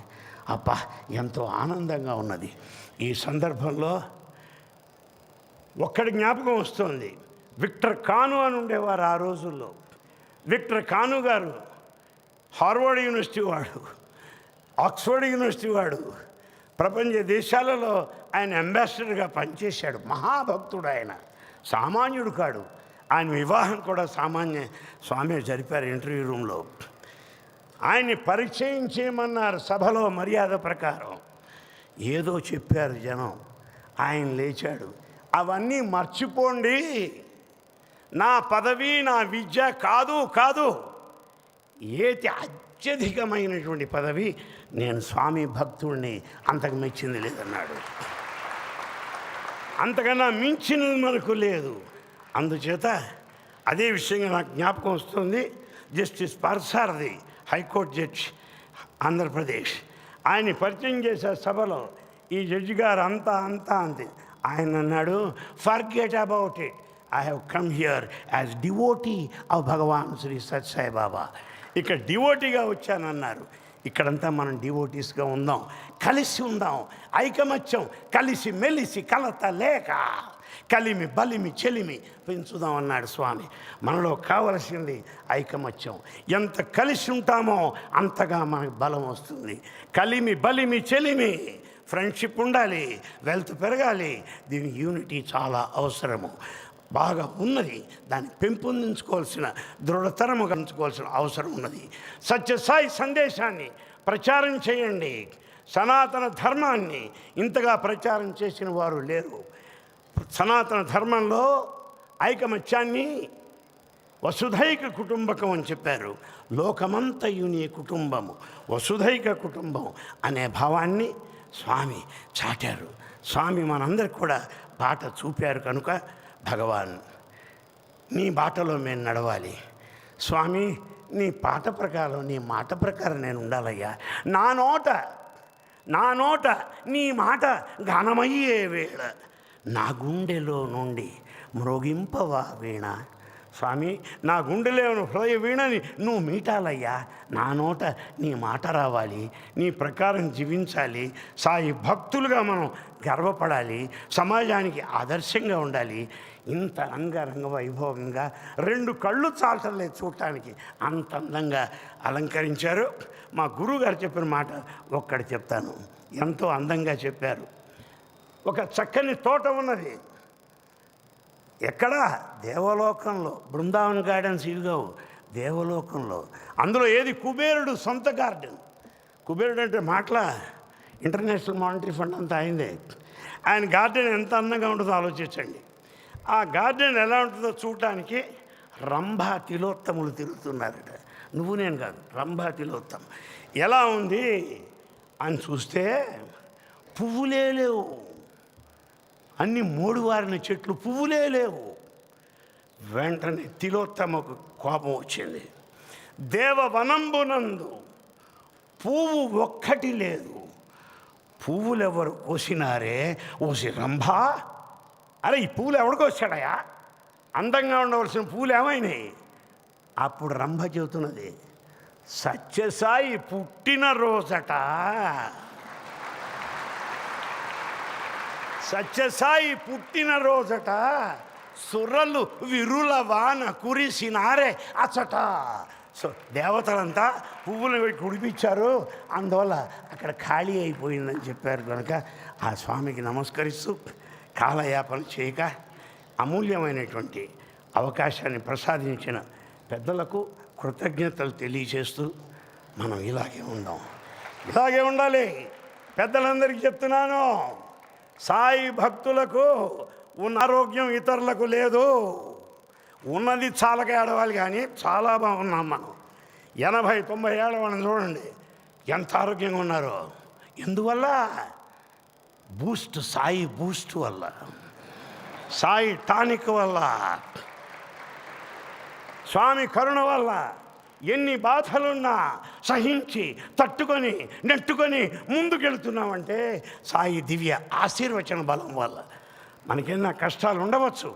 అబ్బా, ఎంతో ఆనందంగా ఉన్నది. ఈ సందర్భంలో ఒక్కడి జ్ఞాపకం వస్తుంది. విక్టర్ కాను అని ఉండేవారు ఆ రోజుల్లో. విక్టర్ కాను గారు హార్వర్డ్ యూనివర్సిటీ వాడు, ఆక్స్ఫర్డ్ యూనివర్సిటీ వాడు, ప్రపంచ దేశాలలో ఆయన అంబాసిడర్గా పనిచేశాడు. మహాభక్తుడు ఆయన, సామాన్యుడు కాడు. ఆయన వివాహం కూడా స్వామి జరిపారు ఇంటర్వ్యూ రూమ్లో. ఆయన్ని పరిచయం చేయమన్నారు సభలో మర్యాద ప్రకారం. ఏదో చెప్పారు జనం, ఆయన లేచాడు, అవన్నీ మర్చిపోండి, నా పదవి నా విద్య కాదు, ఏది అత్యధికమైనటువంటి పదవి, నేను స్వామి భక్తుడిని, అంతకు మించింది లేదన్నాడు. అంతకన్నా మించినది మనకు లేదు. అందుచేత అదే విషయంగా నాకు జ్ఞాపకం వస్తుంది. Justice Parthasarathi, high court judge, Andhra Pradesh, ఆయన్ని పరిచయం చేసే సభలో ఈ జడ్జి గారు అంతా అంతే. ఆయన అన్నాడు, forget about it, I have come here as devotee of Bhagavan Sri Sathya Sai Baba. ఇక్కడ డివోటీగా వచ్చానన్నారు. ఇక్కడంతా మనం డివోటీస్గా ఉందాం, కలిసి ఉందాం, ఐకమత్యం, కలిసి మెలిసి కలత లేక కలిమి బలిమి చెలిమి పెంచుదాం అన్నాడు స్వామి. మనలో కావలసింది ఐకమత్యం. ఎంత కలిసి ఉంటామో అంతగా మనకు బలం వస్తుంది. కలిమి బలిమి చెలిమి, ఫ్రెండ్షిప్ ఉండాలి, వెల్త్ పెరగాలి. దీని యూనిటీ చాలా అవసరము, బాగా ఉన్నది. దాన్ని పెంపొందించుకోవాల్సిన, దృఢతరముగా ఉంచుకోవాల్సిన అవసరం ఉన్నది. సత్యసాయి సందేశాన్ని ప్రచారం చేయండి. సనాతన ధర్మాన్ని ఇంతగా ప్రచారం చేసిన వారు లేరు. సనాతన ధర్మంలో ఐకమత్యాన్ని వసుధైక కుటుంబకం అని చెప్పారు. లోకమంతయు నీ కుటుంబము, వసుధైక కుటుంబం అనే భావాన్ని స్వామి చాటారు. స్వామి మనందరికి కూడా బాట చూపారు. కనుక భగవాన్, నీ బాటలో మేము నడవాలి. స్వామి, నీ పాట ప్రకారం, నీ మాట ప్రకారం నేను ఉండాలయ్యా. నా నోట నీ మాట గానమయ్యే వేళ, నా గుండెలో నుండి మ్రోగింపవా వీణ. స్వామి, నా గుండెలో హృదయ వీణని నువ్వు మీటాలయ్యా. నా నోట నీ మాట రావాలి, నీ ప్రకారం జీవించాలి. సాయి భక్తులుగా మనం గర్వపడాలి, సమాజానికి ఆదర్శంగా ఉండాలి. ఇంత రంగ వైభవంగా 2 కళ్ళు చాలటలేదు చూడటానికి, అంత అందంగా అలంకరించారు. మా గురువుగారు చెప్పిన మాట ఒక్కటి చెప్తాను, ఎంతో అందంగా చెప్పారు. ఒక చక్కని తోట ఉన్నది. ఎక్కడా? దేవలోకంలో. బృందావన్ గార్డెన్స్ ఇవిగావు, దేవలోకంలో. అందులో ఏది? కుబేరుడు సొంత గార్డెన్. కుబేరుడు అంటే మాటల ఇంటర్నేషనల్ మానిటరీ ఫండ్ అంతా అయిందే. ఆయన గార్డెన్ ఎంత అందంగా ఉంటుందో ఆలోచించండి. ఆ గార్డెన్ ఎలా ఉంటుందో చూడటానికి రంభా తిలోత్తములు తిరుగుతున్నారట. నువ్వు నేను కాదు, రంభా తిలోత్తం. ఎలా ఉంది అని చూస్తే పువ్వులే లేవు, అన్ని మోడువారిన చెట్లు, పువ్వులే లేవు. వెంటనే తిలోత్తమకు కోపం వచ్చింది. దేవవనంబునందు పువ్వు ఒక్కటి లేదు, పువ్వులెవరు కోసినారే? ఓసి రంభా, అరే ఈ పువ్వులు ఎవడికొచ్చాడయా? అందంగా ఉండవలసిన పువ్వులు ఏమైనాయి? అప్పుడు రంభ చెబుతున్నది, సత్యసాయి పుట్టినరోజట, సత్యసాయి పుట్టినరోజట. సుర్రలు విరుల వాన కురిసినారే అచ్చట. సో దేవతలంతా పువ్వులు పెట్టి కుడిపించారు, అందువల్ల అక్కడ ఖాళీ అయిపోయిందని చెప్పారు. కనుక ఆ స్వామికి నమస్కరిస్తూ కాలయాపన చేయక అమూల్యమైనటువంటి అవకాశాన్ని ప్రసాదించిన పెద్దలకు కృతజ్ఞతలు తెలియజేస్తూ మనం ఇలాగే ఉండాలి. పెద్దలందరికీ చెప్తున్నాను, సాయి భక్తులకు ఉన్న ఆరోగ్యం ఇతరులకు లేదు. ఉన్నది చాలక ఏడవాలి, కానీ చాలా బాగున్నాం మనం. 80-90 ఏళ్ళ వాళ్ళని చూడండి ఎంత ఆరోగ్యంగా ఉన్నారో. ఎందువల్ల? బూస్ట్, సాయి బూస్ట్ వల్ల, సాయి టానిక్ వల్ల, స్వామి కరుణ వల్ల. ఎన్ని బాధలున్నా సహించి తట్టుకొని నెట్టుకొని ముందుకెళ్తున్నామంటే సాయి దివ్య ఆశీర్వచన బలం వల్ల. మనకెన్న కష్టాలు ఉండవచ్చు,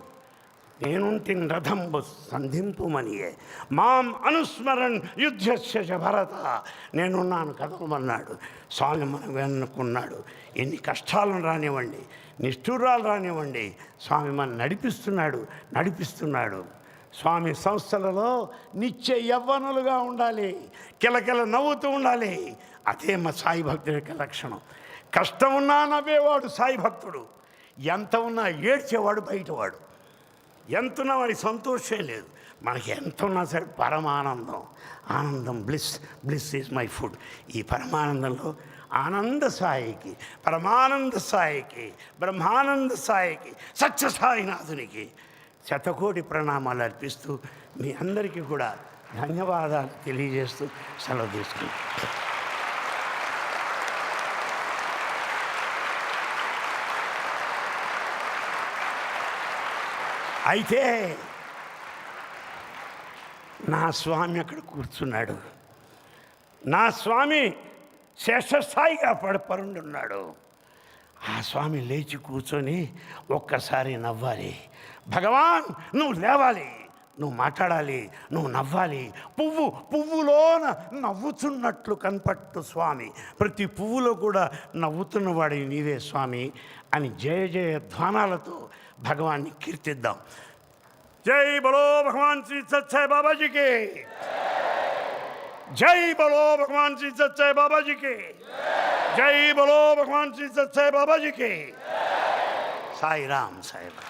నేనుంటిన్ రథంబు సంధింపుమనియే మాం అనుస్మరణ్ యుద్ధస్య భరత. నేనున్నాను కదలమన్నాడు స్వామి. మనం వెనుకున్నాడు. ఎన్ని కష్టాలను రానివ్వండి, నిష్ఠూరాలు రానివ్వండి, స్వామి మనం నడిపిస్తున్నాడు. స్వామి సంస్థలలో నిత్య యవ్వనులుగా ఉండాలి, కిలకిల నవ్వుతూ ఉండాలి. అదే మా సాయి భక్తుడి యొక్క లక్షణం. కష్టం ఉన్నా నవ్వేవాడు సాయి భక్తుడు, ఎంత ఉన్నా ఏడ్చేవాడు బయటవాడు. ఎంత ఉన్నా వాడికి సంతోషం లేదు. మనకి ఎంత ఉన్నా సరే ఆనందం బ్లిస్ ఈజ్ మై ఫుడ్. ఈ పరమానందంలో ఆనంద సాయికి, పరమానంద సాయికి, బ్రహ్మానంద సాయికి, సత్య సాయినాథునికి శతకోటి ప్రణామాలు అర్పిస్తూ మీ అందరికీ కూడా ధన్యవాదాలు తెలియజేస్తూ సెలవు తీసుకుంటాను. అయితే నా స్వామి అక్కడ కూర్చున్నాడు. నా స్వామి శేషస్థాయిగా పరుండున్నాడు. ఆ స్వామి లేచి కూర్చొని ఒక్కసారి నవ్వాలి. భగవాన్, నువ్వు లేవాలి, నువ్వు మాట్లాడాలి, నువ్వు నవ్వాలి. పువ్వులోన నవ్వుతున్నట్లు కనపట్టు స్వామి, ప్రతి పువ్వులో కూడా నవ్వుతున్నవాడి నీవే స్వామి అని జయ జయ ధ్వానాలతో భగవాన్ని కీర్తిద్దాం. జై బలో భగవాన్ శ్రీ సత్సాయి బాబాజీకి, జై బలో భగవాన్ శ్రీ సత్సాయి బాబాజీకి, జై బలో భగవాన్ శ్రీ సత్సాయి బాబాజీకి. Sairam Sairam.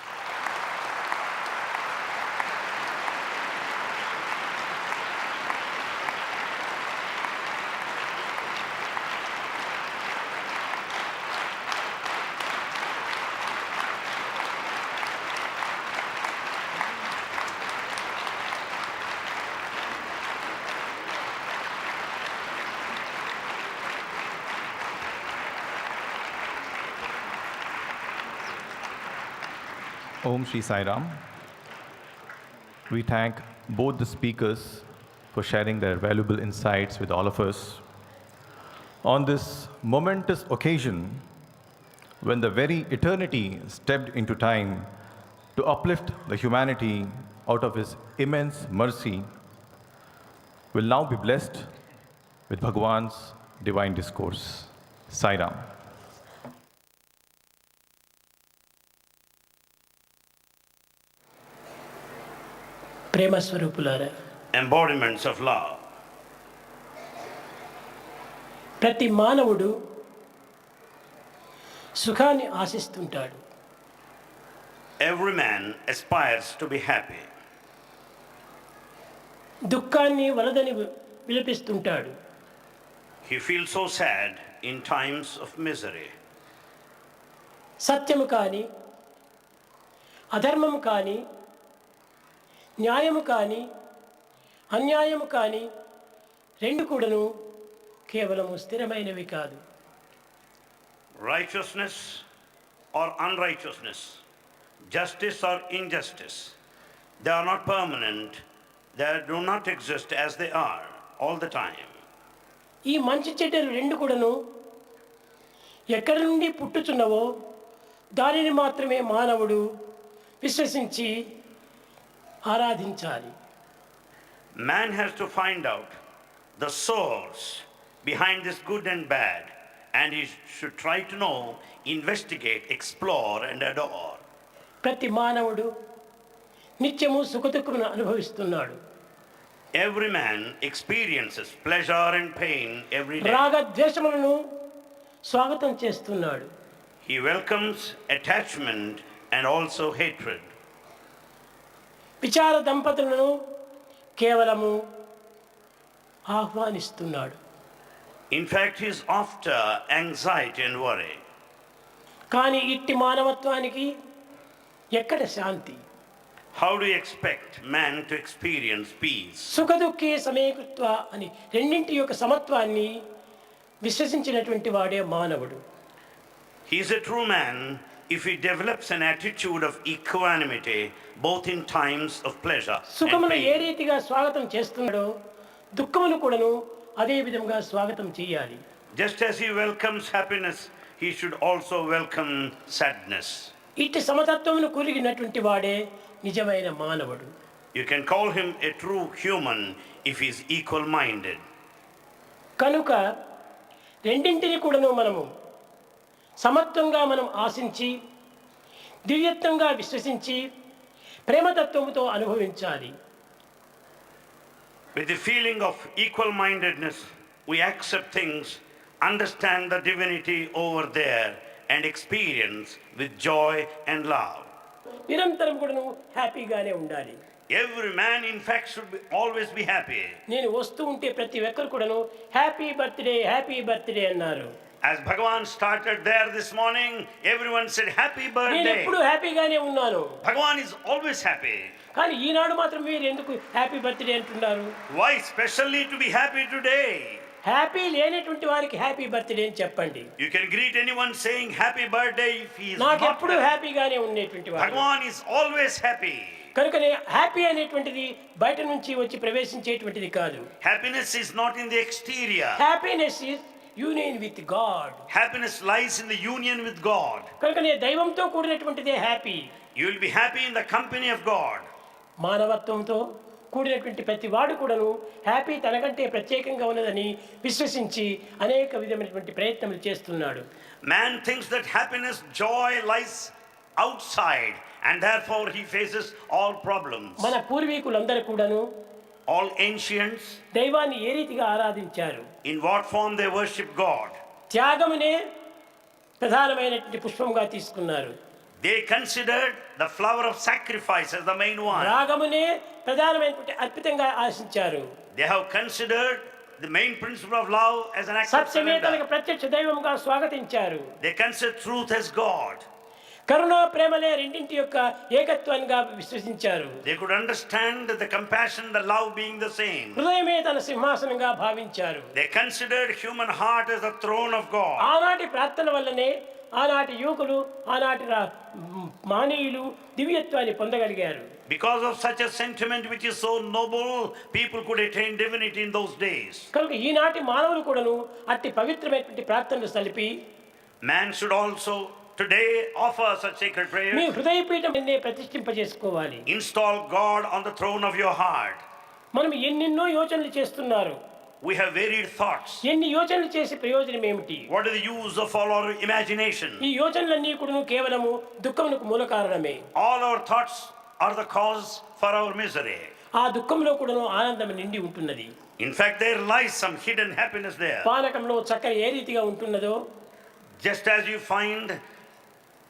Om Shri Sai Ram. We thank both the speakers for sharing their valuable insights with all of us. On this momentous occasion, when the very eternity stepped into time to uplift the humanity out of His immense mercy, will now be blessed with Bhagawan's divine discourse. Sai Ram. ప్రేమ స్వరూపులారా, embodiments of love. ప్రతి మానవుడు సుఖాన్ని ఆశిస్తుంటాడు. Every man aspires to be happy. దుఃఖాన్ని వలదని విలపిస్తుంటాడు. He feels so sad in times of misery. సత్యము కానీ, అధర్మము కానీ, న్యాయము కానీ, అన్యాయము కానీ రెండు కూడాను కేవలము స్థిరమైనవి కాదు. Righteousness or unrighteousness, justice or injustice, they are not permanent. They do not exist as they are all the time. ఈ మంచి చెడ్డలు రెండు కూడాను ఎక్కడి నుండి పుట్టుచున్నవో దానిని మాత్రమే మానవుడు విశ్వసించి ఆరాధించాలి. Man has to find out the source behind this good and bad, and he should try to know, investigate, explore and adore. ప్రతి మానవుడు నిత్యము సుఖదుఖమును అనుభవిస్తున్నాడు. Every man experiences pleasure and pain every day. రాగద్వేషములను స్వాగతం చేస్తున్నాడు. He welcomes attachment and also hatred. విచార దంపతులను కేవలము ఆహ్వానిస్తున్నాడు. In fact, he is after anxiety and worry. కానీ ఇట్టి మానవత్వానికి ఎక్కడ శాంతి? How do you expect man to experience peace? సుఖదుఖే సమేకృత్వ అని రెండింటి యొక్క సమత్వాన్ని విశ్వసించినటువంటి వాడే మానవుడు. He is a true man if he develops an attitude of equanimity both in times of pleasure and సుఖమును ఏ pain. రీతిగా స్వాగతం చేస్తున్నాడో దుఃఖమును కూడాను అదే విధంగా స్వాగతం చేయాలి. Just as he welcomes happiness, he should also welcome sadness. ఇట్టి సమతత్వమును కూలిగినటువంటి వాడే నిజమైన మానవుడు. You can call him a true human if he is equal-minded. కనుక రెండింటిని కూడాను మనము సమత్వంగా మనం ఆశించి దివ్యత్వంగా విశ్వసించి ప్రేమతత్వముతో అనుభవించాలి. With the feeling of equal-mindedness, we accept things, understand the divinity over there, and experience with joy and love. నిరంతరం కూడాను హ్యాపీగానే ఉండాలి. Every man, in fact, should always be happy. నేను వస్తూ ఉంటే ప్రతి ఒక్కరు కూడాను హ్యాపీ బర్త్డే అన్నారు. As Bhagawan started there this morning, everyone said happy నేను birthday. ఎప్పుడు హ్యాపీగానే ఉన్నాను. Bhagawan is always happy. కానీ ఈనాడు మాత్రం మీరు ఎందుకు హ్యాపీ బర్త్డే అంటున్నారు? Why specially to be happy today? Happy లేనటువంటి వారికి హ్యాపీ బర్త్డే అని చెప్పండి. You can greet anyone saying happy birthday if he is నాకు not ఎప్పుడు happy. హ్యాపీగానే ఉండేటువంటి వారు. Bhagawan is always happy. కనుకనే హ్యాపీ అనేటువంటిది బయట నుంచి వచ్చి ప్రవేశించేటువంటిది కాదు. Happiness is not in the exterior. Happiness is union with God. Happiness lies in the union with God. కనుకనే దైవంతో కూడినటువంటిదే happy. You will be happy in the company of God. మానవత్వంతో కూడినటువంటి ప్రతి వాడు కూడాను హ్యాపీ తనకంటే ప్రత్యేకంగా ఉన్నదని విశ్వసించి అనేక విధమైనటువంటి ప్రయత్నములు చేస్తున్నాడు. Man thinks that happiness, joy lies outside, and therefore he faces all problems. మన పూర్వీకులందరూ కూడాను All ancients, దైవాన్ని ఏ రీతిగా ఆరాధించారు? in what form they worship God? త్యాగమునే ప్రధానమైనటువంటి పుష్పంగా తీసుకున్నారు. They considered the flower of sacrifice as the main one. రాగమునే ప్రధానమైనటువంటి అద్భుతంగా ఆశించారు. They have considered the main principle of love as an act of సత్యమే తనకు surrender. ప్రత్యక్ష దైవంగా స్వాగతించారు. They consider truth as God. కరుణ ప్రేమలే రెండింటి యొక్క ఏకత్వంగా విశ్వసించారు. They could understand the compassion, the love being the same. హృదయమే తన సింహాసనంగా భావించారు. They considered human heart as the throne of God. ఆనాటి ప్రార్థన వల్లనే ఆనాటి యువకులు ఆనాటి మానీయులు దివ్యత్వాన్ని పొందగలిగారు. Because of such a sentiment which is so noble, people could attain divinity in those days. కనుక ఈనాటి మానవులు కూడాను అట్టి పవిత్రమైనటువంటి ప్రార్థనలు సలిపి Man should also today offer such sacred me prayers. హృదయపీఠం ప్రతిష్ఠింపజేసుకోవాలి. Install God on the throne of your heart. మనం ఎన్నెన్నో యోచనలు చేస్తున్నారు. We have varied thoughts. ఎన్ని యోచనలు చేసి ప్రయోజనం ఏమిటి? What is the use of all our imagination? ఈ యోచనలన్నీ కూడా కేవలము దుఃఖమునకు మూల కారణమే. All our thoughts are the cause for our misery. ఆ దుఃఖంలో కూడా ఆనందం నిండి ఉంటున్నది. In fact, there lies some hidden happiness there. పానకంలో చక్కెర ఏ రీతిగా ఉంటున్నదో Just as you find,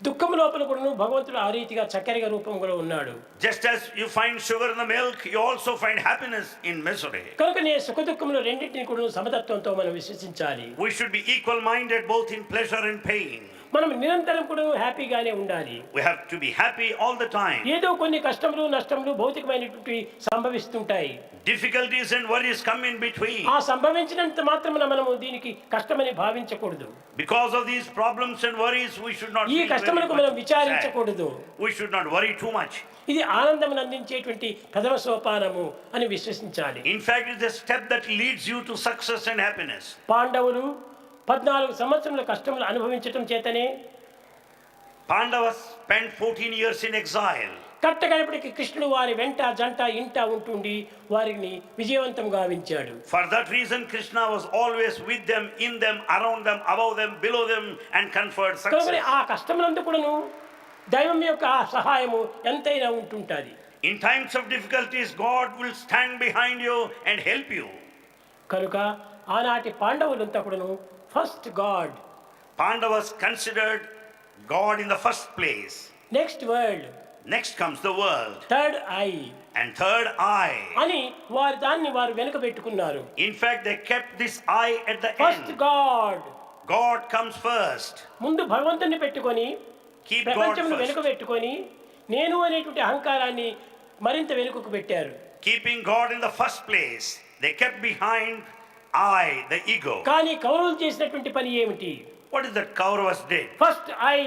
దుఃఖం లోపల కూడా భగవంతుడు ఆ రీతిగా చక్కెరగా రూపంలో ఉన్నాడు. just as you find sugar in the milk, you also find happiness in misery. కనుకనే సుఖ దుఃఖంలో రెండింటిని కూడా సమతత్వంతో మనం విశ్వసించాలి. We should be equal-minded both in pleasure and pain. మనం నిరంతరం కూడా హ్యాపీగానే ఉండాలి. We have to be happy all the time. ఏదో కొన్ని కష్టములు నష్టములు భౌతికమైనటువంటి సంభవిస్తుంటాయి. Difficulties and worries come in between. ఆ సంభవించినంత మాత్రమున మనము దీనికి కష్టమని భావించకూడదు. Because of these problems and worries, we should not ఈ feel కష్టములకు very మనం much sad. విచారించకూడదు. We should not worry too much. ఇది ఆనందమును అందించేటువంటి ప్రథమ సోపానము అని విశ్వసించాలి. In fact, it's a step that leads you to success and happiness. పాండవులు 14 సంవత్సరముల కష్టములు అనుభవించటం చేతనే Pandavas spent 14 years in exile. కట్టగడపటికి కృష్ణుడు వారి వెంట జంట ఇంట ఉంటుండి వారిని విజయవంతం గావించాడు. For that reason, Krishna was always with them, in them, around them, above them, below them, and conferred success. కనుక ఆ కష్టములందు కూడాను దైవం యొక్క సహాయము ఎంతైనా ఉంటుంటది. In times of difficulties, God will stand behind you and help you. కనుక ఆనాటి పాండవులంతా కూడాను first God, Pandavas considered God in the first place. Next world, Next comes the world. Third I And third eye. అని దాన్ని వారు వెనుక పెట్టుకున్నారు. In fact, they kept this eye at the first end. God, God comes first. ముందు భగవంతుని పెట్టుకొని Keep God ప్రపంచంను వెనుక first. పెట్టుకొని నేను అనేటువంటి అహంకారాన్ని మరింత వెనుకకు పెట్టారు. Keeping God in the first place, they kept behind I, the ego. కానీ కౌరవులు చేసినటువంటి పని ఏమిటి? What is that Kauravas did? First I,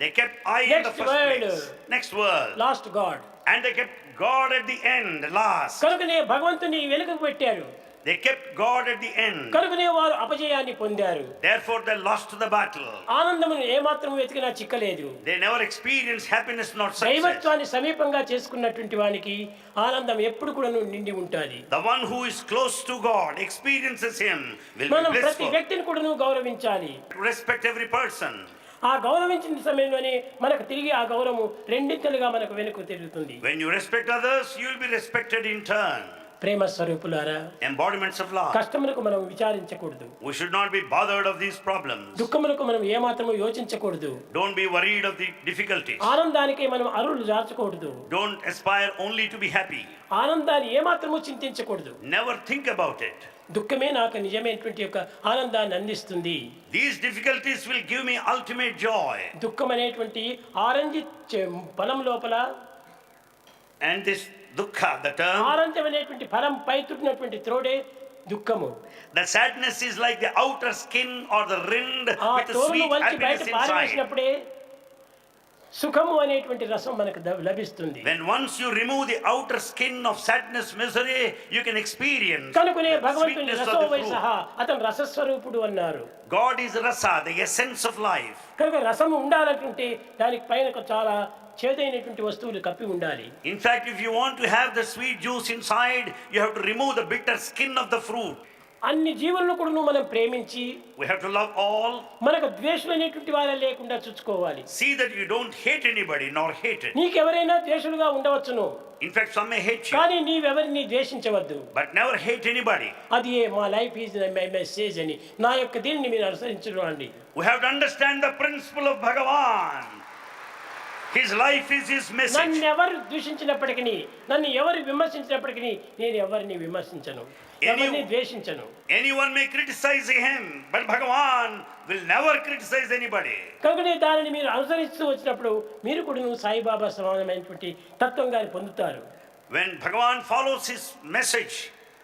They kept I in the Next first word. place. Next word. Last God. And they kept God at the end, last. కనుకనే భగవంతుని వెనుకకు పెట్టారు. They kept God at the end. కనుకనే వారు అపజయాన్ని పొందారు. Therefore, they lost the battle. ఆనందమును ఏమాత్రం వెతికినా చిక్కలేదు. They never experienced happiness nor success. దైవత్వాన్ని సమీపంగా చేసుకున్నటువంటి వానికి ఆనందం ఎప్పుడు కూడా నిండి ఉంటుంది. The one who is close to God, experiences Him, will మనం be ప్రతి blissful. వ్యక్తిని కూడా గౌరవించాలి. Respect every person. ఆ గౌరవించిన సమయంలోనే మనకు తిరిగి ఆ గౌరవం రెండింతలుగా మనకు వెనుక తిరుగుతుంది. When you respect others, you will be respected in turn. ప్రేమ స్వరూపులారా, Embodiments of love. కష్టములకు మనం విచారించకూడదు. We should not be bothered of these problems. దుఃఖములకు మనం ఏమాత్రము యోచించకూడదు. Don't be worried of the difficulties. ఆనందానికి మనం అరువులు జార్చకూడదు. Don't aspire only to be happy. ఆనందాన్ని ఏమాత్రము చింతించకూడదు. Never think about it. దుఃఖమే నాకు నిజమైనటువంటి యొక్క ఆనందాన్ని అందిస్తుంది. These difficulties will give me ultimate joy. దుఃఖం అనేటువంటి ఆరెంజ్ ఫలం లోపల, And this dukkha, the term, orange అనేటువంటి ఫలం పై తుట్టినటువంటి త్రోడే దుఃఖము. the sadness is like the outer skin or the rind ఆ with the తోరును sweet వంచి బయట happiness inside. పారవేసినప్పుడే సుఖము అనేటువంటి రసం మనకు లభిస్తుంది. When once you remove the outer skin of sadness, misery, you can experience కనుకనే the భగవంతుని sweetness of రసో the వై fruit. సహా అతను రసస్వరూపుడు అన్నారు. God is rasa, the essence of life. కనుక రసము ఉండాలంటుంటే దానికి పైన చాలా చేదైనటువంటి వస్తువులు కప్పి ఉండాలి. In fact, if you want to have the sweet juice inside, you have to remove the bitter skin of the fruit. అన్ని జీవులను కూడా మనం ప్రేమించి We have to love all. మనకు ద్వేషులు అనేటువంటి వారే లేకుండా చూసుకోవాలి. See that you don't hate anybody nor hate it. నీకెవరైనా ద్వేషులుగా ఉండవచ్చును, In fact, some may hate you, కానీ నీవెవరిని ద్వేషించవద్దు. but never hate anybody. అది మా లైఫ్ ఈజ్ మై మెసేజ్ అని నా యొక్క దీనిని మీరు అనుసరించడం అండి. We have to understand the principle of Bhagawan. His life is his message. నన్ను ఎవరు దూషించినప్పటికీ, నన్ను ఎవరు విమర్శించినప్పటికీ నేను ఎవరిని విమర్శించను, ఎవరిని ద్వేషించను. Anyone may criticize him, but Bhagavan will never criticize anybody. కనుకనే దానిని మీరు అనుసరిస్తూ వచ్చినప్పుడు మీరు కూడా సాయిబాబా సమానమైనటువంటి తత్వంగాన్ని పొందుతారు. When Bhagavan follows his message,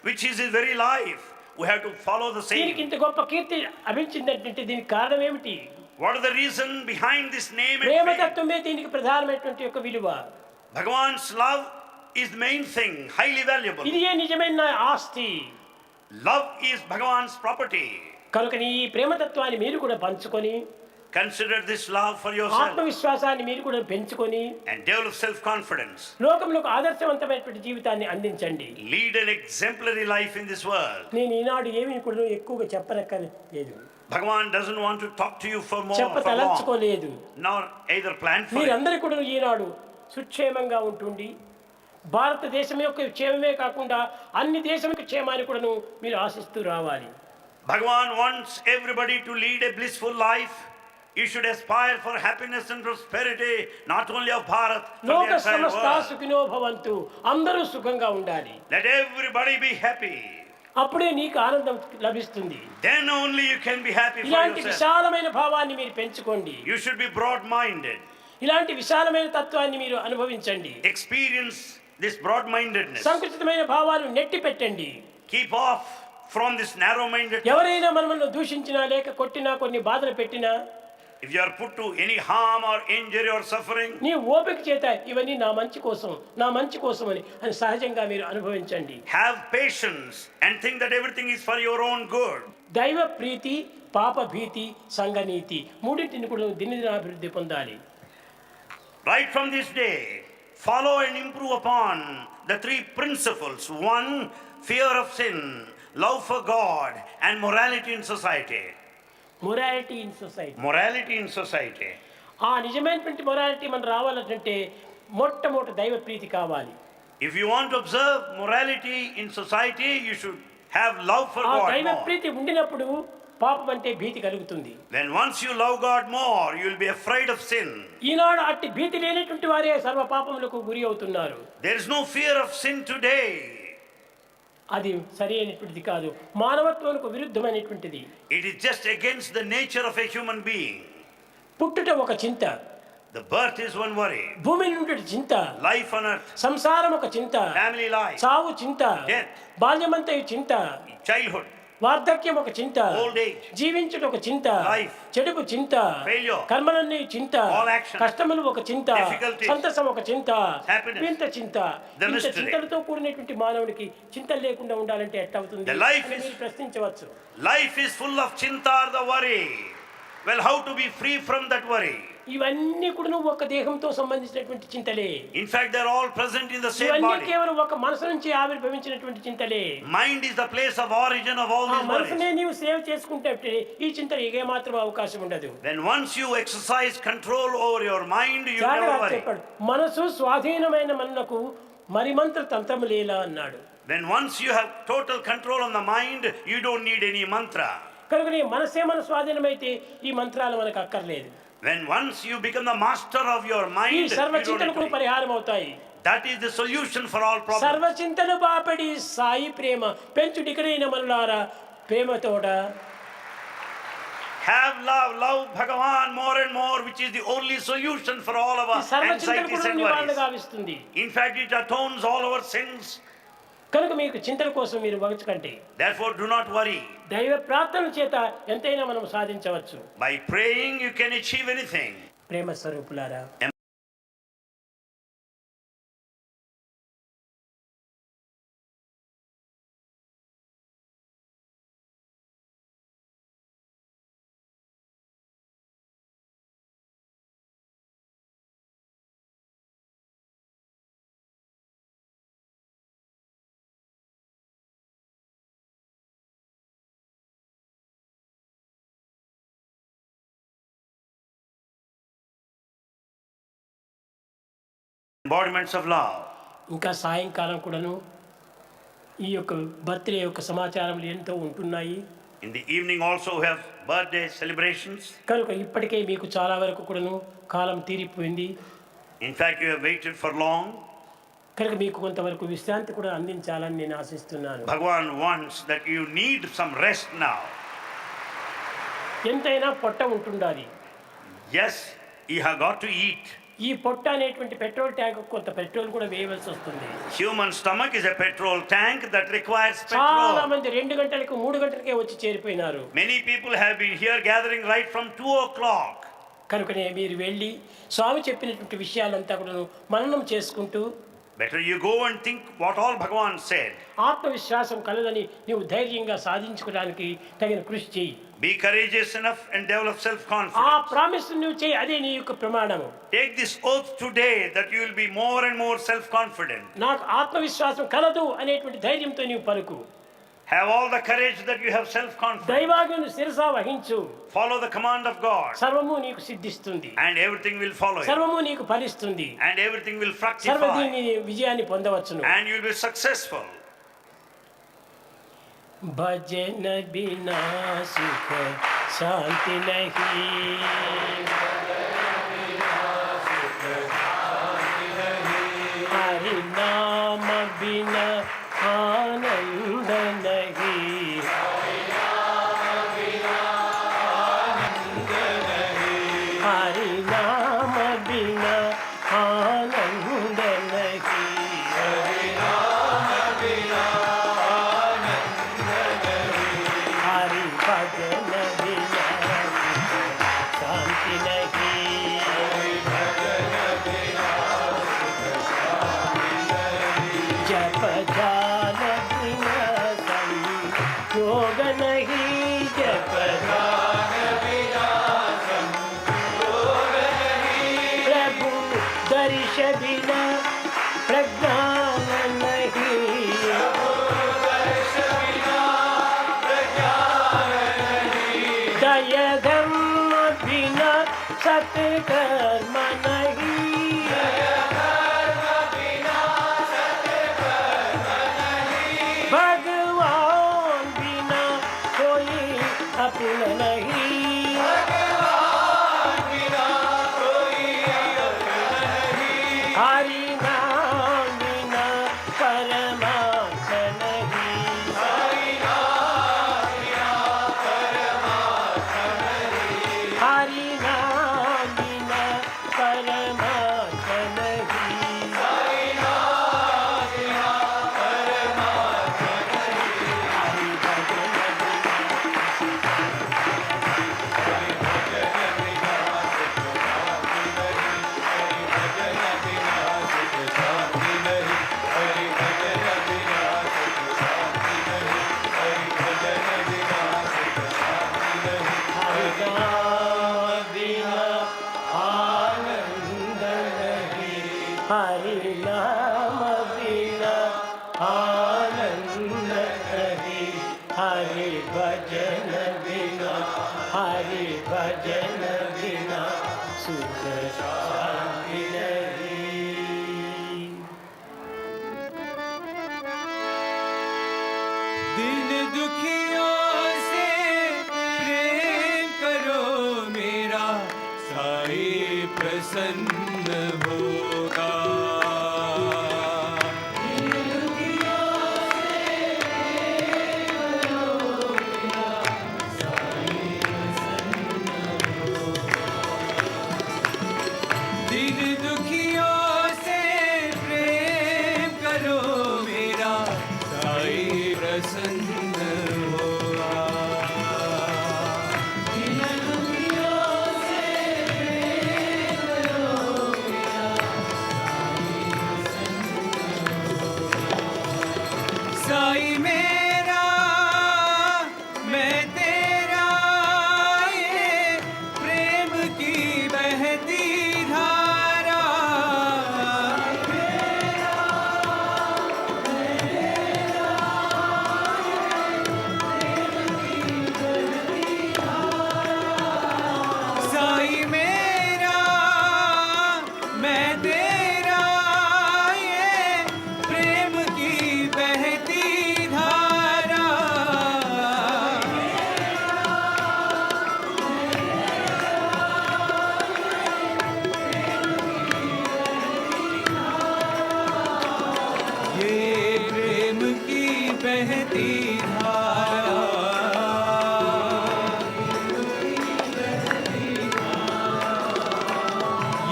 which is his very life, we have to follow the దీనికి same. ఇంత గొప్ప కీర్తి అభించిందంటే దీనికి కారణం ఏమిటి? What is the reason behind this name and fame? ప్రేమతత్వమే దీనికి ప్రధానమైనటువంటి యొక్క విలువ. Bhagavan's love is the main thing, highly valuable. ఇది నిజమైన ఆస్తి. Love is Bhagavan's property. కనుక ఈ ప్రేమతత్వాన్ని మీరు కూడా పంచుకొని Consider this love for yourself ఆత్మవిశ్వాసాన్ని మీరు కూడా పెంచుకొని and develop self-confidence. లోకంలోకి ఆదర్శవంతమైనటువంటి జీవితాన్ని అందించండి. Lead an exemplary life in this world. నేను ఈనాడు ఏమీ కూడా ఎక్కువగా చెప్పనక్కర్లేదు, Bhagavan doesn't want to talk to you for more, for long, చెప్పతలంచుకోలేదు. nor either plan for it. మీరందరూ కూడా ఈనాడు సుక్షేమంగా ఉంటుండి భారతదేశం యొక్క క్షేమమే కాకుండా అన్ని దేశం యొక్క క్షేమాన్ని కూడా మీరు ఆశిస్తూ రావాలి. Bhagavan wants everybody to lead a blissful life. You should aspire for happiness and prosperity, not only of Bharat, but లోక the entire సమస్త world. సుఖినో భవంతు, అందరూ సుఖంగా ఉండాలి. Let everybody be happy. అప్పుడే నీకు ఆనందం లభిస్తుంది. Then only you can be happy for ఇలాంటి yourself. విశాలమైన భావాన్ని మీరు పెంచుకోండి. You should be broad-minded. ఇలాంటి విశాలమైన తత్వాన్ని మీరు అనుభవించండి. Experience this broad-mindedness. సంకుచితమైన భావాలు నెట్టి పెట్టండి. Keep off from this narrow-mindedness. ఎవరైనా మనల్ని దూషించినా లేక కొట్టినా కొన్ని బాధలు పెట్టినా If you are put to any harm or injury or suffering, నీ ఓపిక చేత ఇవన్నీ నా మంచి కోసం, నా మంచి కోసం అని సహజంగా మీరు అనుభవించండి. have patience and think that everything is for your own good. దైవ ప్రీతి, పాప భీతి, సంఘనీతి మూడింటిని కూడా దినదినాభివృద్ధి పొందాలి. Right from this day, follow and improve upon the three principles. One, fear of sin, love for God, and morality in society. Morality in society. Morality in society. ఆ నిజమైనటువంటి morality మనం రావాలంటే మొట్టమొదటి దైవ ప్రీతి కావాలి. If you want to observe morality in society, you should have love for ఆ God దైవ more. ప్రీతి ఉండినప్పుడు పాపం అంటే భీతి కలుగుతుంది. When once you love God more, you will be afraid of sin. ఈనాడు అట్టి భీతి లేనటువంటి వారే సర్వ పాపములకు గురి అవుతున్నారు. There is no fear of sin today. అది సరి అయినటువంటిది కాదు, మానవత్వానికి విరుద్ధమైనటువంటిది. It is just against the nature of a human being. పుట్టుట ఒక చింత, The birth is one worry. భూమి నుండి చింత, Life on earth, సంసారం ఒక చింత, family life, చావు చింత, death, బాల్యమంతయు చింత, childhood, వార్ధక్యం ఒక చింత, old age, జీవించుట ఒక చింత, life, చెడుపు చింత, failure, కర్మలన్నీ చింత, all actions, కష్టములు ఒక చింత, difficulties, సంతసం ఒక చింత, happiness, వింత చింత. the ఇంత mystery. చింతలతో కూడినటువంటి మానవుడికి చింతలు లేకుండా ఉండాలంటే ఎట్లవుతుంది The life అని is- మీరు ప్రశ్నించవచ్చు. life is full of chinta or the worry. Well, how to be free from that worry? ఇవన్నీ కూడా ఒక దేహంతో సంబంధించినటువంటి చింతలే. In fact, they are all present in the same ఇవన్నీ body. కేవలం ఒక మనసు నుంచి ఆవిర్భవించినటువంటి చింతలే. Mind is the place of origin of all ఆ these మనసునే worries. నీవు సేవ్ చేసుకుంటే ఈ చింతలు ఏమాత్రం అవకాశం ఉండదు. Then once you exercise control over your mind, you never జాగ్రత్త worry. చెప్పాడు, మనసు స్వాధీనమైన మనకు మరిమంత్ర తంత్రము లేలా అన్నాడు. Then once you have total control on the mind, you don't need any mantra. కనుక నీ మనసే మన స్వాధీనమైతే ఈ మంత్రాలు మనకు అక్కర్లేదు. When once you become the master of your ఈ mind, సర్వ you don't చింతలకు need to- పరిహారం అవుతాయి. that is the solution for all problems. సర్వ చింతలు బాపడి సాయి ప్రేమ పెంచుడికరైన మనులారా ప్రేమతోడ Have love, love Bhagawan more and more, which is the only solution for all of ఈ our సర్వ చింతలు anxieties కూడా and నివారణ worries. గావిస్తుంది. In fact, it atones all our sins. కనుక మీకు చింతల కోసం మీరు వగచుకండి. Therefore, do not worry. దైవ ప్రార్థన చేత ఎంతైనా మనం సాధించవచ్చు. By praying, you can achieve anything. ప్రేమ స్వరూపులారా, Embodiments of love. ఇంకా సాయంకాలం కూడాను ఈ యొక్క బర్త్డే యొక్క సమాచారములు ఎంతో ఉంటున్నాయి. In the evening also we have birthday celebrations. కనుక ఇప్పటికే మీకు చాలా వరకు కూడాను కాలం తీరిపోయింది. In fact, you have waited for long. కనుక మీకు కొంతవరకు విశ్రాంతి కూడా అందించాలని నేను ఆశిస్తున్నాను. Bhagavan wants that you need some rest now. ఎంతైనా పొట్ట ఉంటుండాలి. Yes, you have got to eat. ఈ పొట్ట అనేటువంటి పెట్రోల్ ట్యాంక్ కొంత పెట్రోల్ కూడా వేయవలసి వస్తుంది. Human stomach is a petrol tank that requires చాలా petrol. మంది 2 గంటలకు 3 గంటలకే వచ్చి చేరిపోయినారు. Many people have been here gathering right from 2 o'clock. కనుకనే మీరు వెళ్ళి స్వామి చెప్పినటువంటి విషయాలంతా కూడా మననం చేసుకుంటూ Better you go and think what all Bhagavan said. ఆత్మవిశ్వాసం కలదని నీవు ధైర్యంగా సాధించుకోవడానికి తగిన కృషి చేయి. Be courageous enough and develop ఆ self-confidence. ప్రామిస్ నువ్వు చేయి, అదే నీ యొక్క ప్రమాణము. Take this oath today that you will be more and more self-confident. నాకు ఆత్మవిశ్వాసం కలదు అనేటువంటి ధైర్యంతో నీవు పలుకు. Have all the courage that you have self-confidence. దైవాజ్ఞను శిరసా వహించు, Follow the command of God సర్వము నీకు సిద్ధిస్తుంది, and everything will follow you. సర్వము నీకు ఫలిస్తుంది, And everything will సర్వదీని fructify. విజయాన్ని పొందవచ్చును. And you will be successful. భజన బినా సుఖ శాంతి నహీ, హరి నామ బినా ఆనంద నహీ, హరి నామ బినా ఆనంద నహీ, हरि भजन बिना शांति नहीं, जप ध्यान बिना संयोग नहीं, जप प्रभु दर्श बिना प्रज्ञान नहीं, दय धर्म बिना सत्कर्म नहीं, हरि नाम बिना परमात्मा नहीं, हरि नाम बिना परमात्मा नहीं, हरि नाम बिना परमात्मा नहीं, हरि नाम बिना परमात्मा नहीं, हरि भजन हरि नाम बिना आनंद नहीं, हरि भजन बिना, हरि भजन बिना सुख शांति नहीं। दिन दुखियों से प्रेम करो मेरा, साई प्रसन्न होगा। दिन दुखियों से प्रेम करो मेरा, साई प्रसन्न होगा। दिन दुखियों से प्रेम करो मेरा, साई मेरा मैं तेरा, ये प्रेम की बहती धारा। साई मेरा मैं तेरा, ये प्रेम की बहती धारा। ये प्रेम की बहती धारा,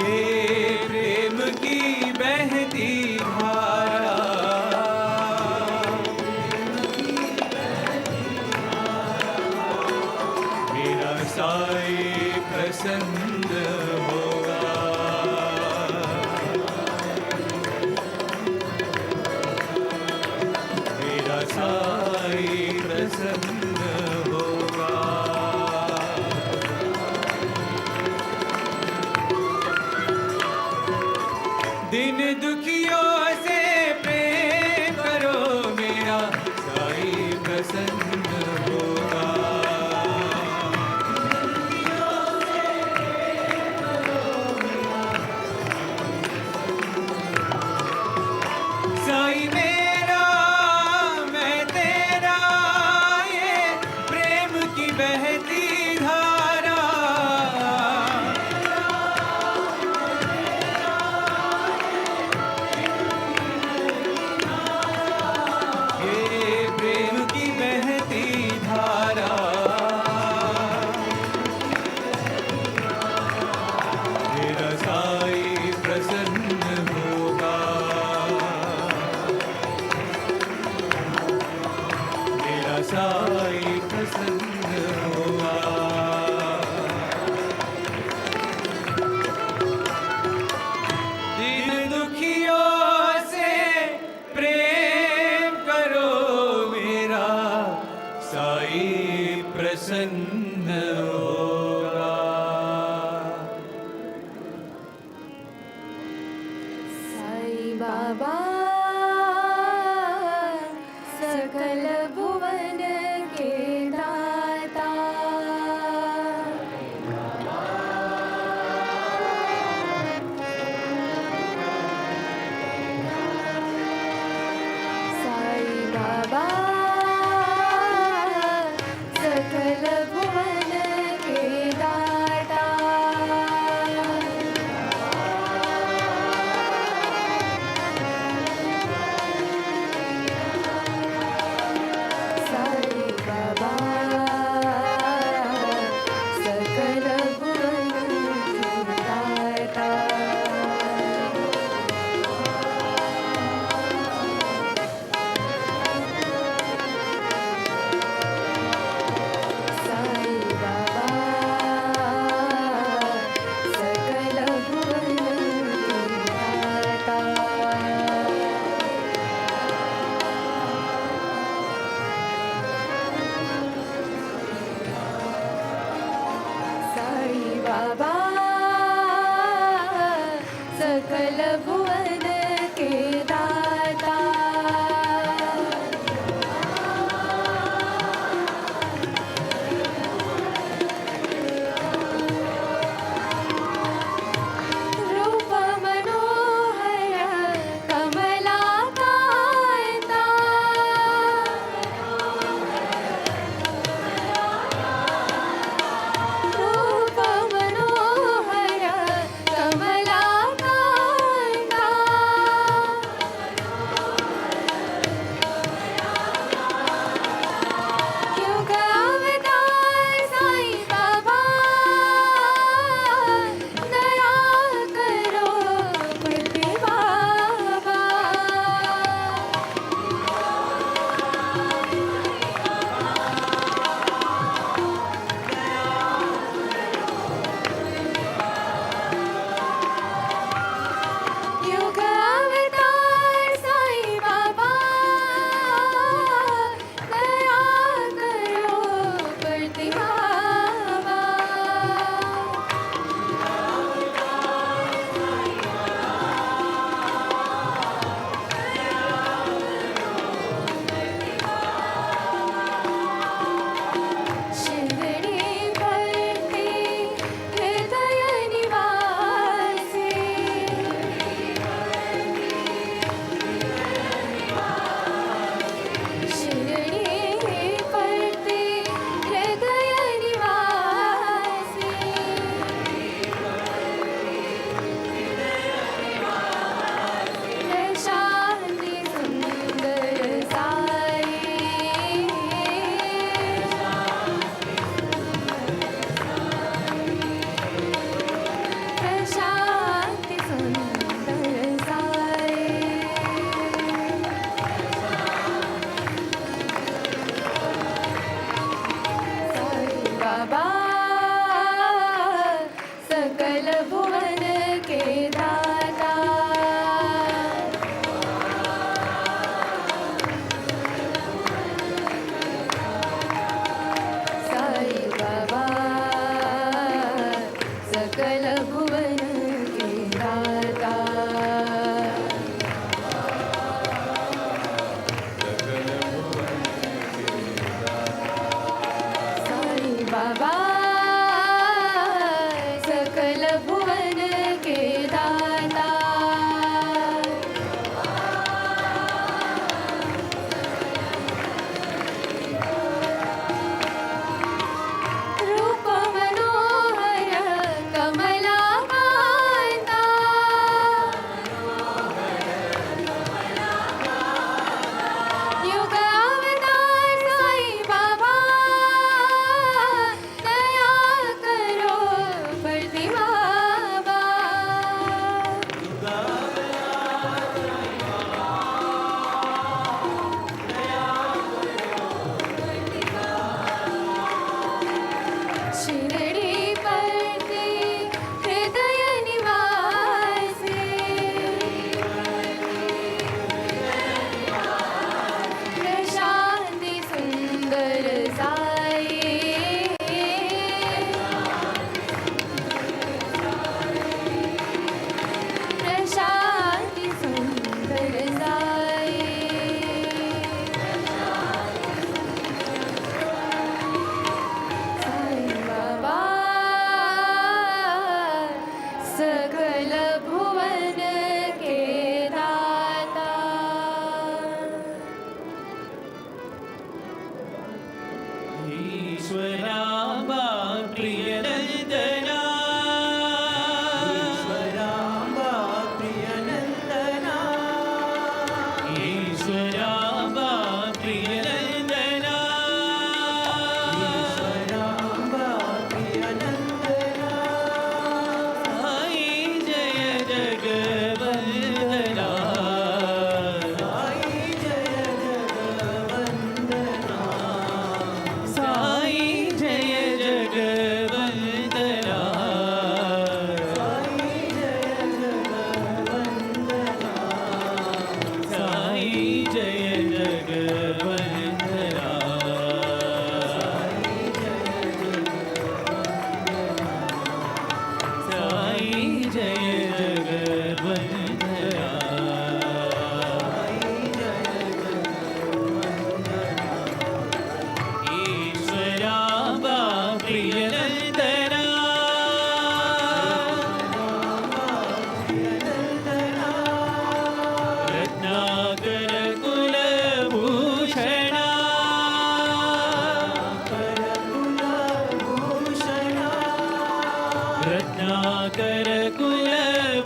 ये प्रेम की बहती धारा। मेरा साई प्रसन्न होगा, मेरा साई प्रसन्न होगा। दिन दुखियों से प्रेम करो मेरा, साई प्रसन्न होगा। साई मेरा मैं तेरा, ये प्रेम की बहती धारा। ये प्रेम की बहती धारा। मेरा साई प्रसन्न होगा, मेरा साई प्रसन्न होगा। दिन दुखियों से प्रेम करो मेरा, साई प्रसन्न होगा। साई बाबा सकल भुवन के दाता, साई बाबा सकल भुवन के दाता। सकल भुवन के दाता रूप मनोहर कमलाकांता रूप मनोहर कमलाकांता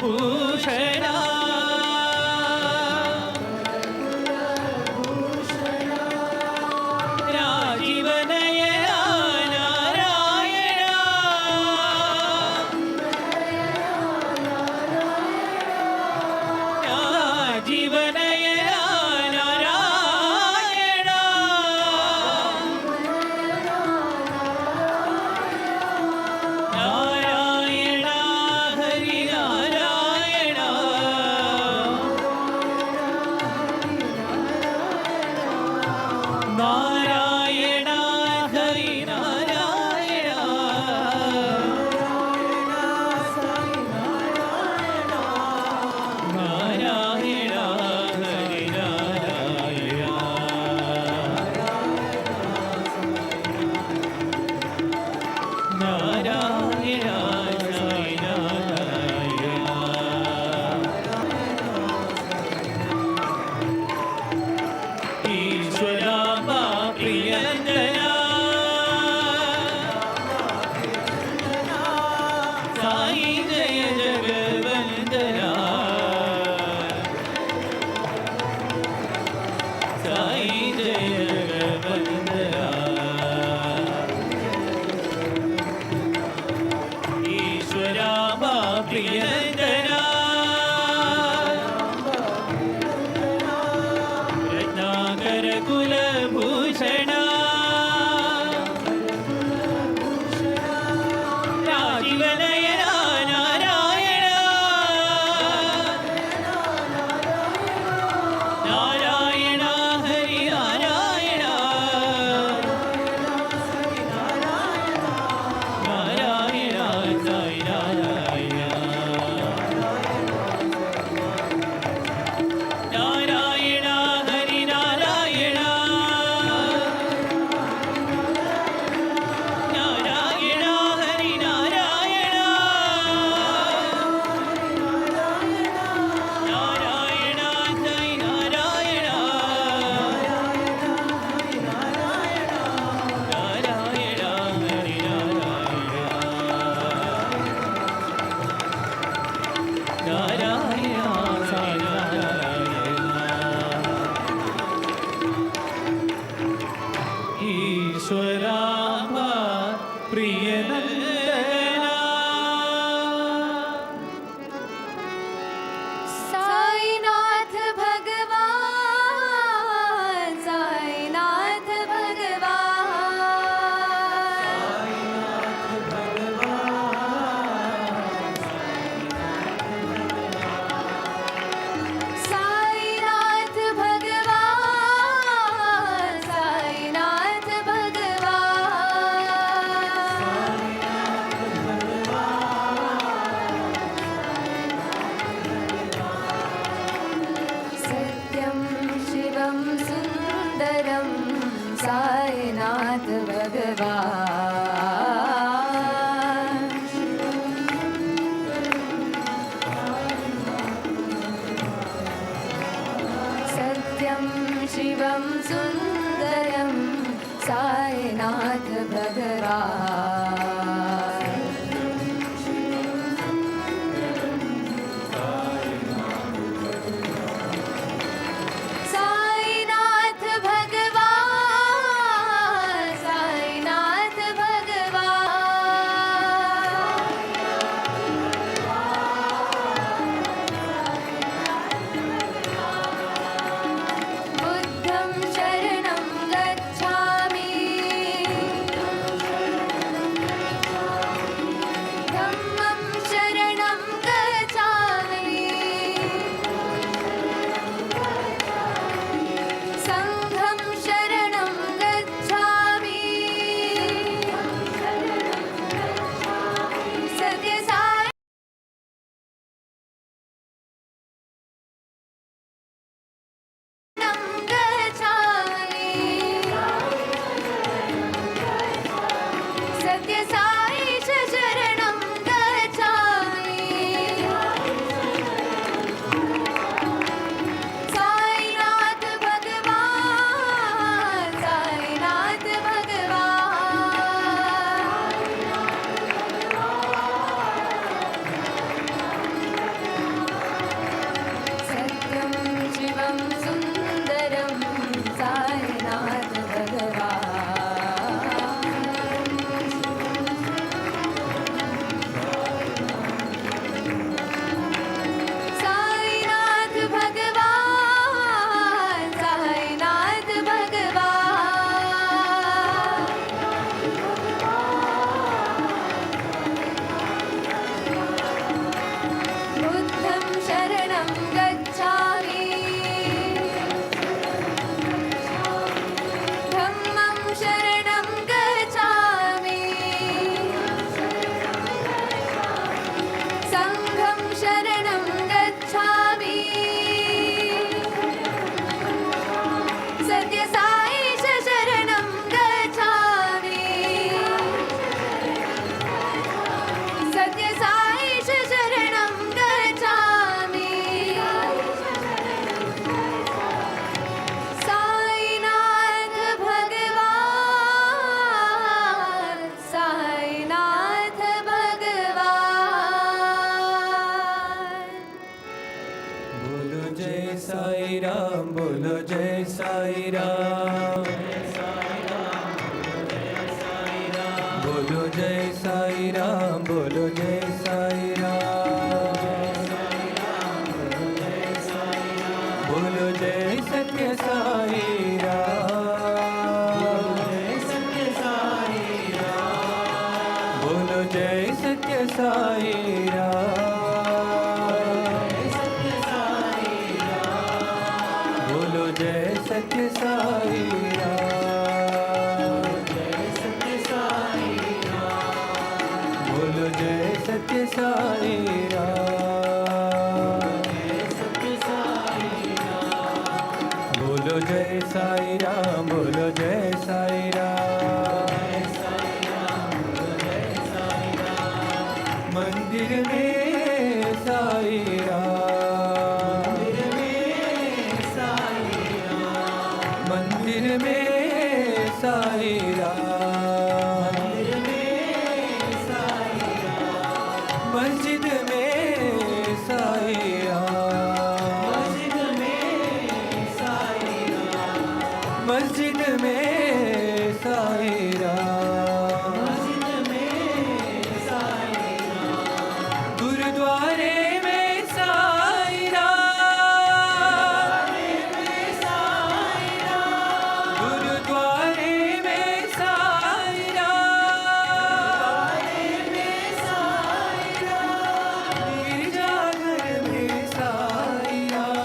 कुलभूषणा राजीवनयना नारायणा राजीवनयना नारायणा नारायणा हरि नारायणा नारायणा हरि नारायणा नारायणा हरि नारायणा नारायणा साई नारायणा ईश्वरा मा प्रियंजना साई जय जगवंदना साई जय जगवंदना ईश्वरा मा प्रियंजना रत्नाकर कुलभूषणा राजीवनयना नारायणा नारायणा हरि नारायणा नारायणा साई नारायणा नारायणा हरि नारायणा नारायणा हरि नारायणा नारायणा साई नारायणा नारायणा हरि नारायणा नारायणा साई नारायणा ईश्वरा मा प्रियनंदना साईनाथ भगवान साईनाथ भगवान साईनाथ भगवान साईनाथ भगवान सत्यं शिवं सुन्दरं साईनाथ भगवान सत्यं शिवं सुन्दरं साईनाथ भगवान साईनाथ भगवान साईनाथ भगवान बुद्धं शरणं गच्छामि जय साई राम, बोलो जय साई राम, बोलो जय साई राम, बोलो जय साई राम, बोलो जय सत्य साई राम, बोलो जय सत्य साई राम, बोलो जय सत्य साई राम, बोलो जय सत्य साई राम, बोलो जय साई राम, बोलो जय साई राम, मंदिर में साई राम, मंदिर में साई राम, मस्जिद में साई राम, मस्जिद में साई राम, गुरुद्वारे में साई राम, गुरुद्वारे में साई राम, गिरजाघर में साई राम,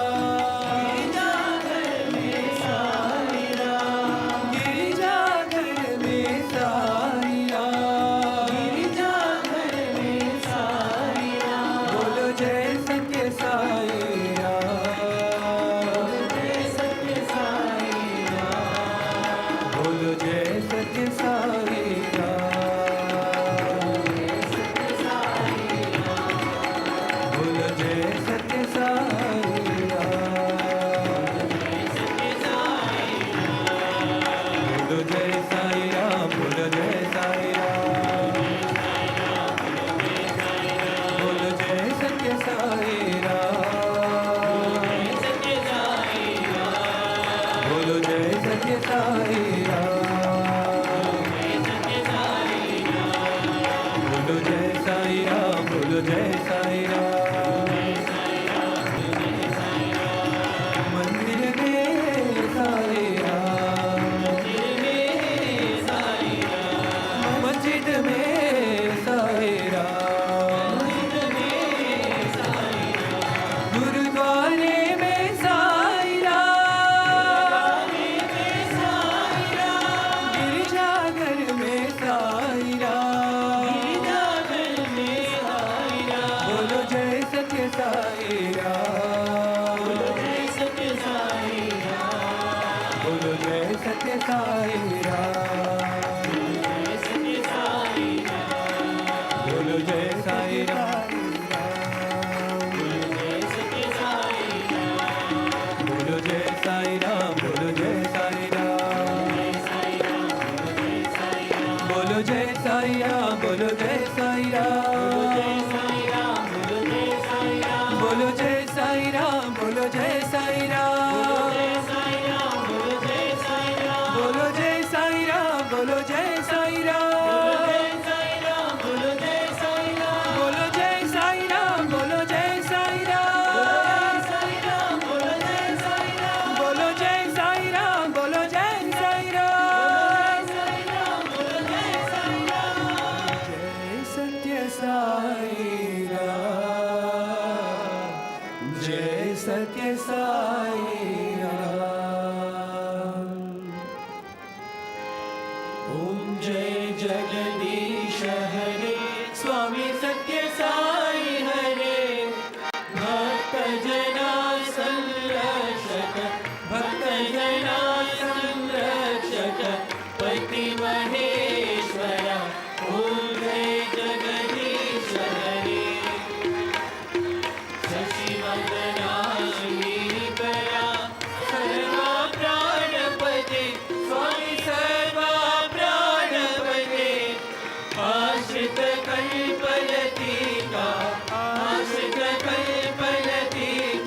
गिरजाघर में साई राम, बोलो जय सत्य साई राम, बोलो जय सत्य साई राम, बोलो जय सत्य साई राम, बोलो जय साई राम, बोलो जय साई राम, बोलो जय सत्य साई राम, बोलो जय सत्य साई राम, बोलो जय साई राम, बोलो जय साई राम, मंदिर में साई राम, मस्जिद में साई राम, गुरुद्वारे में साई राम, गिरजाघर में साई राम, बोलो जय सत्य साई राम, बोलो जय सत्य साई राम, बोलो जय साई राम, बोलो जय साई राम, बोलो जय साई राम, बोलो जय साई राम, बोलो जय साई राम, बोलो जय साई राम, बोलो जय साई राम, बोलो जय साई राम, बोलो जय साई राम, बोलो जय साई राम, बोलो जय साई राम, बोलो जय साई राम, बोलो जय साई राम, बोलो जय साई राम, बोलो जय साई राम, जय सत्य साई राम, जय सत्य साई राम, ओम जय जगदीश हरे, स्वामी सत्य साई हरे, भक्त जना संरक्षक, भक्त जना संरक्षक, पति महेश्वरा, ओम जय जगदीश हरे, शशिवदना श्रीकरा, सर्वा प्राणपते, स्वामी सर्वा प्राणपते, आश्रित कल्पलतिका, आश्रित कल्पलतिका,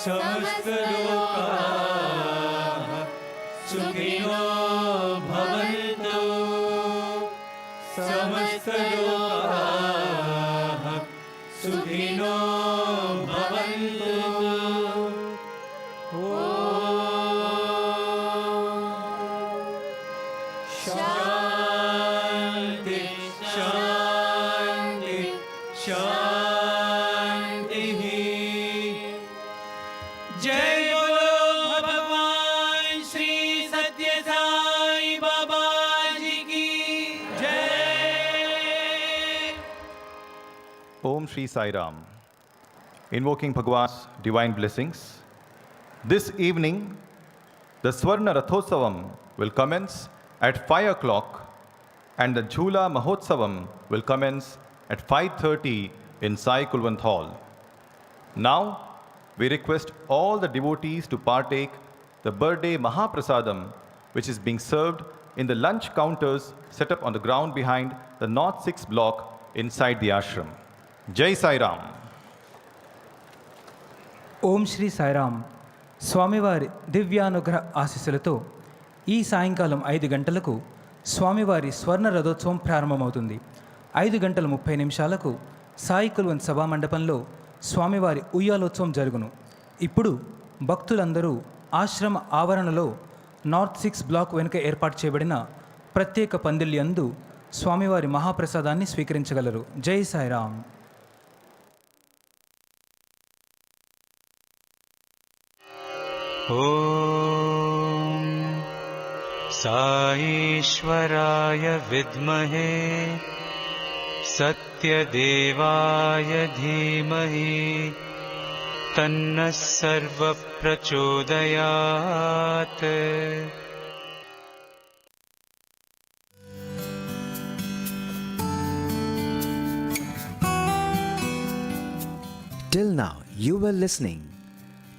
समस्तलोकाः सुखिनो भवन्तु समस्तलोकाः सुखिनो भवन्तु शान्ति शान्ति शान्तिः जय बोलो भगवान श्री सत्य साई बाबा जी की जय। Om Shri Sai Ram. Invoking Bhagawan's divine blessings. This evening, the Swarna Rathotsavam will commence at 5 o'clock and the Jhula Mahotsavam will commence at 5:30 in Sai Kulwant Hall. Now, we request all the devotees to partake the birthday Mahaprasadam, which is being served in the lunch counters set up on the ground behind the North 6 block inside the ashram. Jai Sai Ram. ఓం శ్రీ సాయిరామ్. స్వామివారి దివ్యానుగ్రహ ఆశీస్సులతో ఈ సాయంకాలం 5 గంటలకు స్వామివారి స్వర్ణ రథోత్సవం ప్రారంభమవుతుంది. 5:30 సాయి కుల్వంత్ సభా మండపంలో స్వామివారి ఉయ్యాలోత్సవం జరుగును. ఇప్పుడు భక్తులందరూ ఆశ్రమ ఆవరణలో నార్త్ 6 బ్లాక్ వెనుక ఏర్పాటు చేయబడిన ప్రత్యేక పందిళ్ళ యందు స్వామివారి మహాప్రసాదాన్ని స్వీకరించగలరు. జై సాయిరామ్. ॐ साईश्वराय विद्महे सत्यदेवाय धीमहि तन्नः सर्वप्रचोदयात्। Till now, you were listening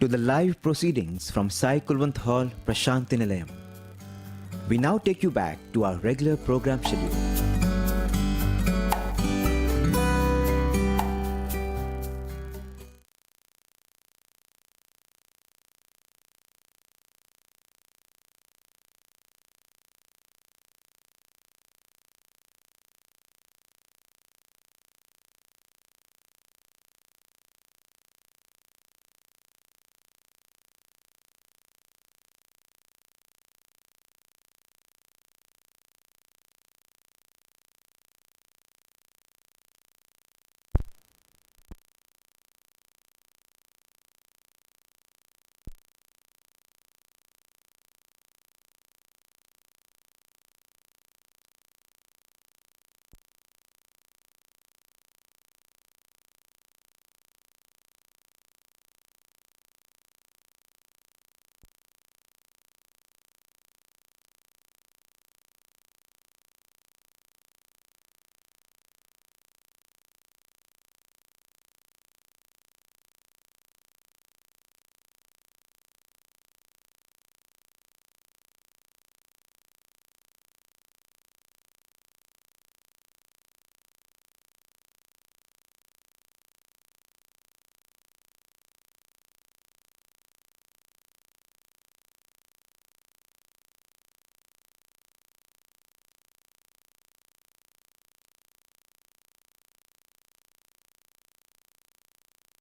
to the live proceedings from Sai Kulwant Hall, Prasanthi Nilayam. We now take you back to our regular program schedule.